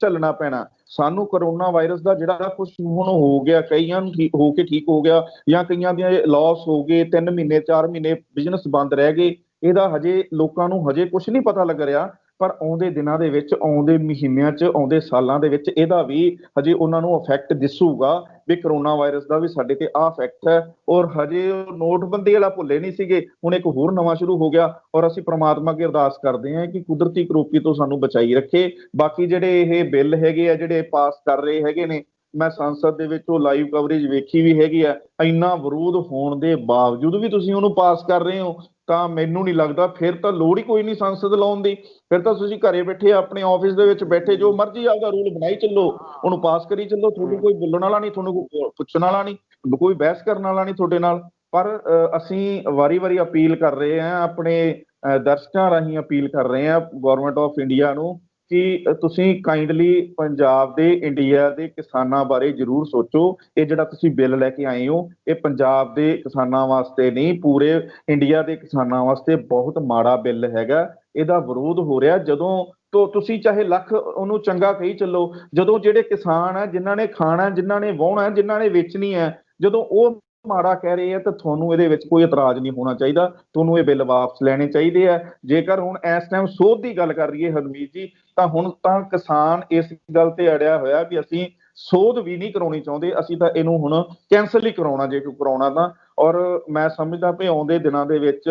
ਝੱਲਣਾ ਪੈਣਾ। ਸਾਨੂੰ ਕਰੋਨਾ ਵਾਇਰਸ ਦਾ ਜਿਹੜਾ ਕੁਝ ਹੁਣ ਹੋ ਗਿਆ, ਕਈਆਂ ਨੂੰ ਠੀਕ ਹੋ ਗਿਆ, ਜਾਂ ਕਈਆਂ ਦੇ ਲਾਸ ਹੋ ਗਏ, 3 ਮਹੀਨੇ 4 ਮਹੀਨੇ ਬਿਜ਼ਨਸ ਬੰਦ ਰਹਿ ਗਏ, ਇਹਦਾ ਹਜੇ ਲੋਕਾਂ ਨੂੰ ਹਜੇ ਕੁਝ ਨਹੀਂ ਪਤਾ ਲੱਗ ਰਿਹਾ। ਪਰ ਆਉਂਦੇ ਦਿਨਾਂ ਦੇ ਵਿੱਚ, ਆਉਂਦੇ ਮਹੀਨਿਆਂ 'ਚ, ਆਉਂਦੇ ਸਾਲਾਂ ਦੇ ਵਿੱਚ ਇਹਦਾ ਵੀ ਹਜੇ ਉਹਨਾਂ ਨੂੰ ਇਫੈਕਟ ਦਿਸੂਗਾ ਵੀ ਕਰੋਨਾ ਵਾਇਰਸ ਦਾ ਵੀ ਸਾਡੇ ਤੇ ਆਹ ਇਫੈਕਟ ਹੈ। ਔਰ ਹਜੇ ਨੋਟਬੰਦੀ ਵਾਲਾ ਭੁੱਲੇ ਨਹੀਂ ਸੀਗੇ, ਹੁਣ ਇੱਕ ਹੋਰ ਨਵਾਂ ਸ਼ੁਰੂ ਹੋ ਗਿਆ। ਔਰ ਅਸੀਂ ਪ੍ਰਮਾਤਮਾ ਅੱਗੇ ਅਰਦਾਸ ਕਰਦੇ ਹਾਂ ਕਿ ਕੁਦਰਤੀ ਕਰੋਪੀ ਤੋਂ ਸਾਨੂੰ ਬਚਾਈ ਰੱਖੇ। ਬਾਕੀ ਜਿਹੜੇ ਇਹ ਬਿੱਲ ਹੈਗੇ ਆ ਜਿਹੜੇ ਪਾਸ ਕਰ ਰਹੇ ਹੈਗੇ ਨੇ, ਮੈਂ ਸੰਸਦ ਦੇ ਵਿੱਚ ਉਹ ਲਾਈਵ ਕਵਰੇਜ ਵੇਖੀ ਵੀ ਹੈਗੀ ਆ, ਇੰਨਾ ਵਿਰੋਧ ਹੋਣ ਦੇ ਬਾਵਜੂਦ ਵੀ ਤੁਸੀਂ ਉਹਨੂੰ ਪਾਸ ਕਰ ਰਹੇ ਹੋ, ਤਾਂ ਮੈਨੂੰ ਨਹੀਂ ਲੱਗਦਾ ਫਿਰ ਤਾਂ ਲੋੜ ਹੀ ਕੋਈ ਨਹੀਂ ਸੰਸਦ ਲਾਉਣ ਦੀ। ਫਿਰ ਤਾਂ ਤੁਸੀਂ ਘਰੇ ਬੈਠੇ ਆਪਣੇ ਆਫਿਸ ਦੇ ਵਿੱਚ ਬੈਠੇ ਜੋ ਮਰਜ਼ੀ ਆਪਦਾ ਰੂਲ ਬਣਾਈ ਚੱਲੋ, ਉਹਨੂੰ ਪਾਸ ਕਰੀ ਚੱਲੋ, ਤੁਹਾਨੂੰ ਕੋਈ ਬੋਲਣ ਵਾਲਾ ਨਹੀਂ, ਤੁਹਾਨੂੰ ਕੋਈ ਪੁੱਛਣ ਵਾਲਾ ਨਹੀਂ, ਕੋਈ ਬਹਿਸ ਕਰਨ ਵਾਲਾ ਨਹੀਂ ਤੁਹਾਡੇ ਨਾਲ। ਪਰ ਅਸੀਂ ਵਾਰੀ-ਵਾਰੀ ਅਪੀਲ ਕਰ ਰਹੇ ਹਾਂ, ਆਪਣੇ ਦਰਸ਼ਕਾਂ ਰਾਹੀਂ ਅਪੀਲ ਕਰ ਰਹੇ ਹਾਂ ਗੌਰਮੈਂਟ ਆਫ ਇੰਡੀਆ ਨੂੰ ਕਿ ਤੁਸੀਂ ਕਾਈਂਡਲੀ ਪੰਜਾਬ ਦੇ, ਇੰਡੀਆ ਦੇ ਕਿਸਾਨਾਂ ਬਾਰੇ ਜ਼ਰੂਰ ਸੋਚੋ। ਇਹ ਜਿਹੜਾ ਤੁਸੀਂ ਬਿੱਲ ਲੈ ਕੇ ਆਏ ਹੋ, ਇਹ ਪੰਜਾਬ ਦੇ ਕਿਸਾਨਾਂ ਵਾਸਤੇ ਨਹੀਂ, ਪੂਰੇ ਇੰਡੀਆ ਦੇ ਕਿਸਾਨਾਂ ਵਾਸਤੇ ਬਹੁਤ ਮਾੜਾ ਬਿੱਲ ਹੈਗਾ। ਇਹਦਾ ਵਿਰੋਧ ਹੋ ਰਿਹਾ। ਜਦੋਂ ਤੋਂ ਤੁਸੀਂ ਚਾਹੇ ਲੱਖ ਉਹਨੂੰ ਚੰਗਾ ਕਹੀ ਚੱਲੋ, ਜਦੋਂ ਜਿਹੜੇ ਕਿਸਾਨ ਹੈ, ਜਿਨ੍ਹਾਂ ਨੇ ਖਾਣਾ, ਜਿਨ੍ਹਾਂ ਨੇ ਵਾਹੁਣਾ, ਜਿਨ੍ਹਾਂ ਨੇ ਵੇਚਣੀ ਹੈ, ਜਦੋਂ ਉਹ ਮਾੜਾ ਕਹਿ ਰਹੇ ਆ ਤਾਂ ਤੁਹਾਨੂੰ ਇਹਦੇ ਵਿੱਚ ਕੋਈ ਇਤਰਾਜ਼ ਨਹੀਂ ਹੋਣਾ ਚਾਹੀਦਾ, ਤੁਹਾਨੂੰ ਇਹ ਬਿੱਲ ਵਾਪਸ ਲੈਣੇ ਚਾਹੀਦੇ ਆ। ਜੇਕਰ ਹੁਣ ਇਸ ਟਾਈਮ ਸੋਧ ਦੀ ਗੱਲ ਕਰ ਰਹੀਏ ਹਰਮੀਤ ਜੀ, ਤਾਂ ਹੁਣ ਤਾਂ ਕਿਸਾਨ ਇਸ ਗੱਲ ਤੇ ਅੜਿਆ ਹੋਇਆ ਵੀ ਅਸੀਂ ਸੋਧ ਵੀ ਨਹੀਂ ਕਰਾਉਣੀ ਚਾਹੁੰਦੇ, ਅਸੀਂ ਤਾਂ ਇਹਨੂੰ ਹੁਣ ਕੈਂਸਲ ਹੀ ਕਰਾਉਣਾ ਜੇ ਕੋਈ ਕਰਾਉਣਾ ਤਾਂ। ਔਰ ਮੈਂ ਸਮਝਦਾ ਵੀ ਆਉਂਦੇ ਦਿਨਾਂ ਦੇ ਵਿੱਚ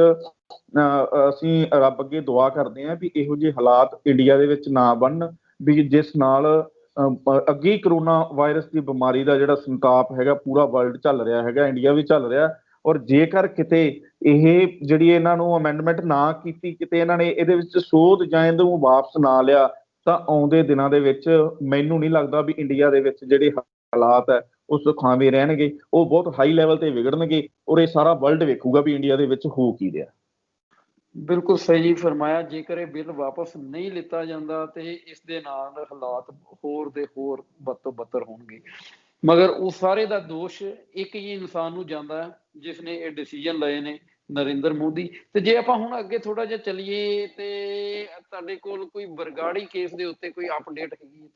ਅਸੀਂ ਰੱਬ ਅੱਗੇ ਦੁਆ ਕਰਦੇ ਹਾਂ ਵੀ ਇਹੋ ਜਿਹੇ ਹਾਲਾਤ ਇੰਡੀਆ ਦੇ ਵਿੱਚ ਨਾ ਬਣਨ, ਵੀ ਜਿਸ ਨਾਲ ਅੱਗੇ ਕਰੋਨਾ ਵਾਇਰਸ ਦੀ ਬਿਮਾਰੀ ਦਾ ਜਿਹੜਾ ਸੰਤਾਪ ਹੈਗਾ ਪੂਰਾ ਵਰਲਡ ਝੱਲ ਰਿਹਾ ਹੈਗਾ, ਇੰਡੀਆ ਵੀ ਝੱਲ ਰਿਹਾ। ਔਰ ਜੇਕਰ ਕਿਤੇ ਇਹ ਜਿਹੜੀ ਇਹਨਾਂ ਨੂੰ ਅਮੈਂਡਮੈਂਟ ਨਾ ਕੀਤੀ, ਕਿਤੇ ਇਹਨਾਂ ਨੇ ਇਹਦੇ ਵਿੱਚ ਸੋਧ ਜਾਂ ਇਹਨੂੰ ਵਾਪਸ ਨਾ ਲਿਆ, ਤਾਂ ਆਉਂਦੇ ਦਿਨਾਂ ਦੇ ਵਿੱਚ ਮੈਨੂੰ ਨਹੀਂ ਲੱਗਦਾ ਵੀ ਇੰਡੀਆ ਦੇ ਵਿੱਚ ਜਿਹੜੇ ਹਾਲਾਤ ਹੈ ਉਸ ਥਾਵੇਂ ਰਹਿਣਗੇ, ਉਹ ਬਹੁਤ ਹਾਈ ਲੈਵਲ ਤੇ ਵਿਗੜਨਗੇ ਔਰ ਇਹ ਸਾਰਾ ਵਰਲਡ ਵੇਖੂਗਾ ਵੀ ਇੰਡੀਆ ਦੇ ਵਿੱਚ ਹੋ ਕੀ ਰਿਹਾ।
ਬਿਲਕੁਲ ਸਹੀ ਫਰਮਾਇਆ। ਜੇਕਰ ਇਹ ਬਿੱਲ ਵਾਪਸ ਨਹੀਂ ਲਿੱਤਾ ਜਾਂਦਾ ਤੇ ਇਸ ਦੇ ਨਾਲ ਹਾਲਾਤ ਹੋਰ ਦੇ ਹੋਰ ਬਦ ਤੋਂ ਬਦਤਰ ਹੋਣਗੇ। ਮਗਰ ਉਹ ਸਾਰੇ ਦਾ ਦੋਸ਼ ਇੱਕ ਹੀ ਇਨਸਾਨ ਨੂੰ ਜਾਂਦਾ ਹੈ ਜਿਸ ਨੇ ਇਹ ਡਿਸੀਜਨ ਲਏ ਨੇ, ਨਰਿੰਦਰ ਮੋਦੀ। ਤੇ ਜੇ ਆਪਾਂ ਹੁਣ ਅੱਗੇ ਥੋੜਾ ਜਿਹਾ ਚੱਲੀਏ ਤੇ ਤੁਹਾਡੇ ਕੋਲ ਕੋਈ ਬਰਗਾੜੀ ਕੇਸ ਦੇ ਉੱਤੇ ਕੋਈ ਅਪਡੇਟ ਹੈਗੀ ਹੈ?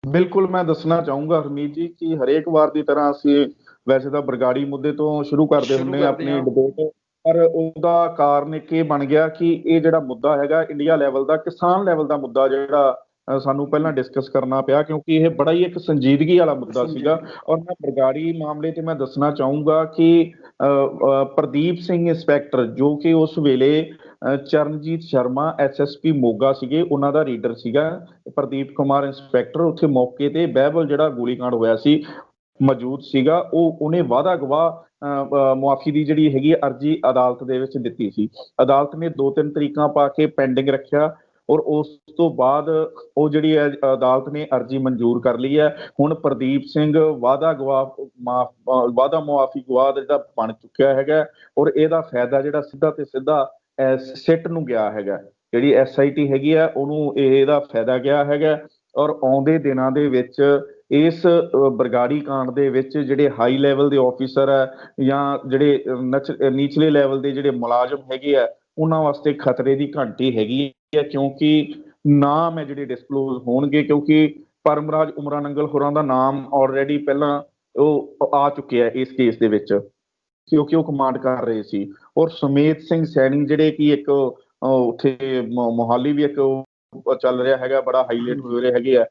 ਬਿਲਕੁਲ, ਮੈਂ ਦੱਸਣਾ ਚਾਹੂੰਗਾ ਹਰਮੀਤ ਜੀ ਕਿ ਹਰੇਕ ਵਾਰ ਦੀ ਤਰ੍ਹਾਂ ਅਸੀਂ ਵੈਸੇ ਤਾਂ ਬਰਗਾੜੀ ਮੁੱਦੇ ਤੋਂ ਸ਼ੁਰੂ ਕਰਦੇ ਹੁੰਦੇ ਹਾਂ ਆਪਣੀ ਡਿਬੇਟ, ਪਰ ਉਹਦਾ ਕਾਰਨ ਇੱਕ ਇਹ ਬਣ ਗਿਆ ਕਿ ਇਹ ਜਿਹੜਾ ਮੁੱਦਾ ਹੈਗਾ ਇੰਡੀਆ ਲੈਵਲ ਦਾ, ਕਿਸਾਨ ਲੈਵਲ ਦਾ ਮੁੱਦਾ ਜਿਹੜਾ ਸਾਨੂੰ ਪਹਿਲਾਂ ਡਿਸਕਸ ਕਰਨਾ ਪਿਆ, ਕਿਉਂਕਿ ਇਹ ਬੜਾ ਹੀ ਇੱਕ ਸੰਜੀਦਗੀ ਵਾਲਾ ਮੁੱਦਾ ਸੀਗਾ। ਔਰ ਮੈਂ ਬਰਗਾੜੀ ਮਾਮਲੇ ਤੇ ਮੈਂ ਦੱਸਣਾ ਚਾਹੂੰਗਾ ਕਿ ਪ੍ਰਦੀਪ ਸਿੰਘ ਇੰਸਪੈਕਟਰ, ਜੋ ਕਿ ਉਸ ਵੇਲੇ ਚਰਨਜੀਤ ਸ਼ਰਮਾ SSP ਮੋਗਾ ਸੀਗੇ, ਉਹਨਾਂ ਦਾ ਰੀਡਰ ਸੀਗਾ ਪ੍ਰਦੀਪ ਕੁਮਾਰ ਇੰਸਪੈਕਟਰ, ਉੱਥੇ ਮੌਕੇ ਤੇ ਬਹਿਬਲ ਜਿਹੜਾ ਗੋਲੀकांड ਹੋਇਆ ਸੀ ਮੌਜੂਦ ਸੀਗਾ। ਉਹਨੇ ਵਾਅਦਾ ਗਵਾਹ ਮੁਆਫੀ ਦੀ ਜਿਹੜੀ ਹੈਗੀ ਅਰਜੀ ਅਦਾਲਤ ਦੇ ਵਿੱਚ ਦਿੱਤੀ ਸੀ। ਅਦਾਲਤ ਨੇ 2-3 ਤਰੀਕਾਂ ਪਾ ਕੇ ਪੈਂਡਿੰਗ ਰੱਖਿਆ ਔਰ ਉਸ ਤੋਂ ਬਾਅਦ ਉਹ ਜਿਹੜੀ ਅਦਾਲਤ ਨੇ ਅਰਜੀ ਮਨਜ਼ੂਰ ਕਰ ਲਈ ਹੈ। ਹੁਣ ਪ੍ਰਦੀਪ ਸਿੰਘ ਵਾਅਦਾ ਮੁਆਫੀ ਗਵਾਹ ਜਿਹੜਾ ਬਣ ਚੁੱਕਿਆ ਹੈਗਾ ਔਰ ਇਹਦਾ ਫਾਇਦਾ ਜਿਹੜਾ ਸਿੱਧਾ ਤੇ ਸਿੱਧਾ ਸਿੱਟ ਨੂੰ ਗਿਆ ਹੈਗਾ, ਜਿਹੜੀ SIT ਹੈਗੀ ਆ ਉਹਨੂੰ ਇਹਦਾ ਫਾਇਦਾ ਗਿਆ ਹੈਗਾ। ਔਰ ਆਉਂਦੇ ਦਿਨਾਂ ਦੇ ਵਿੱਚ ਇਸ ਬਰਗਾੜੀ ਕਾਂਡ ਦੇ ਵਿੱਚ ਜਿਹੜੇ ਹਾਈ ਲੈਵਲ ਦੇ ਆਫਿਸਰ ਹੈ ਜਾਂ ਜਿਹੜੇ ਨੀਚਲੇ ਲੈਵਲ ਦੇ ਜਿਹੜੇ ਮੁਲਾਜ਼ਮ ਹੈਗੇ ਆ, ਉਹਨਾਂ ਵਾਸਤੇ ਖਤਰੇ ਦੀ ਘੰਟੀ ਹੈਗੀ ਹੈ, ਕਿਉਂਕਿ ਨਾਮ ਹੈ ਜਿਹੜੇ ਡਿਸਕਲੋਜ਼ ਹੋਣਗੇ, ਕਿਉਂਕਿ ਪਰਮਰਾਜ ਉਮਰਾ ਨੰਗਲ ਹੋਰਾਂ ਦਾ ਨਾਮ ਆਲਰੇਡੀ ਪਹਿਲਾਂ ਉਹ ਆ ਚੁੱਕਿਆ ਇਸ ਕੇਸ ਦੇ ਵਿੱਚ, ਕਿਉਂਕਿ ਉਹ ਕਮਾਂਡ ਕਰ ਰਹੇ ਸੀ। ਔਰ ਸੁਮੇਧ ਸਿੰਘ ਸੈਣੀ ਜਿਹੜੇ ਕਿ ਇੱਕ ਉੱਥੇ ਮੋਹਾਲੀ ਵੀ ਇੱਕ ਚੱਲ ਰਿਹਾ ਹੈਗਾ, ਬੜਾ ਹਾਈਲਾਈਟ ਹੋ ਰਹੇ ਹੈਗੇ ਆ,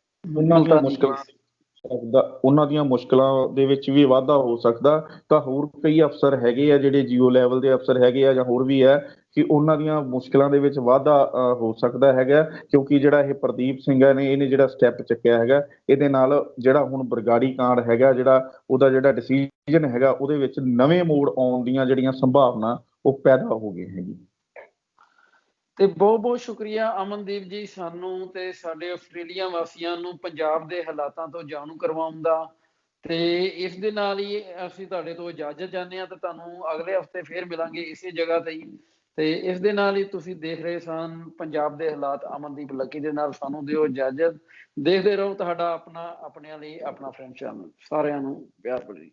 ਉਹਨਾਂ ਦੀਆਂ ਮੁਸ਼ਕਲਾਂ ਦੇ ਵਿੱਚ ਵੀ ਵਾਧਾ ਹੋ ਸਕਦਾ। ਤਾਂ ਹੋਰ ਕਈ ਅਫਸਰ ਹੈਗੇ ਆ ਜਿਹੜੇ ਜੀਓ ਲੈਵਲ ਦੇ ਅਫਸਰ ਹੈਗੇ ਆ ਜਾਂ ਹੋਰ ਵੀ ਹੈ ਕਿ ਉਹਨਾਂ ਦੀਆਂ ਮੁਸ਼ਕਲਾਂ ਦੇ ਵਿੱਚ ਵਾਧਾ ਹੋ ਸਕਦਾ ਹੈਗਾ, ਕਿਉਂਕਿ ਜਿਹੜਾ ਇਹ ਪ੍ਰਦੀਪ ਸਿੰਘ ਨੇ ਇਹਨੇ ਜਿਹੜਾ ਸਟੈਪ ਚੱਕਿਆ ਹੈਗਾ, ਇਹਦੇ ਨਾਲ ਜਿਹੜਾ ਹੁਣ ਬਰਗਾੜੀ ਕਾਂਡ ਹੈਗਾ, ਜਿਹੜਾ ਉਹਦਾ ਜਿਹੜਾ ਡਿਸੀਜਨ ਹੈਗਾ ਉਹਦੇ ਵਿੱਚ ਨਵੇਂ ਮੋੜ ਆਉਣ ਦੀਆਂ ਜਿਹੜੀਆਂ ਸੰਭਾਵਨਾ ਉਹ ਪੈਦਾ ਹੋ ਗਈਆਂ ਹੈਗੀ।
ਤੇ ਬਹੁਤ ਬਹੁਤ ਸ਼ੁਕਰੀਆ ਅਮਨਦੀਪ ਜੀ, ਸਾਨੂੰ ਤੇ ਸਾਡੇ ਆਸਟ੍ਰੇਲੀਆ ਵਾਸੀਆਂ ਨੂੰ ਪੰਜਾਬ ਦੇ ਹਾਲਾਤਾਂ ਤੋਂ ਜਾਣੂ ਕਰਵਾਉਣ ਦਾ। ਤੇ ਇਸ ਦੇ ਨਾਲ ਹੀ ਅਸੀਂ ਤੁਹਾਡੇ ਤੋਂ ਇਜਾਜ਼ਤ ਚਾਹੁੰਦੇ ਹਾਂ ਤੇ ਤੁਹਾਨੂੰ ਅਗਲੇ ਹਫ਼ਤੇ ਫੇਰ ਮਿਲਾਂਗੇ ਇਸੇ ਜਗ੍ਹਾ ਤੇ ਹੀ। ਤੇ ਇਸ ਦੇ ਨਾਲ ਹੀ ਤੁਸੀਂ ਦੇਖ ਰਹੇ ਸਨ ਪੰਜਾਬ ਦੇ ਹਾਲਾਤ ਅਮਨਦੀਪ ਲੱਕੀ ਦੇ ਨਾਲ। ਸਾਨੂੰ ਦਿਓ ਇਜਾਜ਼ਤ, ਦੇਖਦੇ ਰਹੋ ਤੁਹਾਡਾ ਆਪਣਾ, ਆਪਣਿਆਂ ਲਈ ਆਪਣਾ ਫਰੈਂਡ ਚੈਨਲ। ਸਾਰਿਆਂ ਨੂੰ ਪਿਆਰ ਭਰੀ।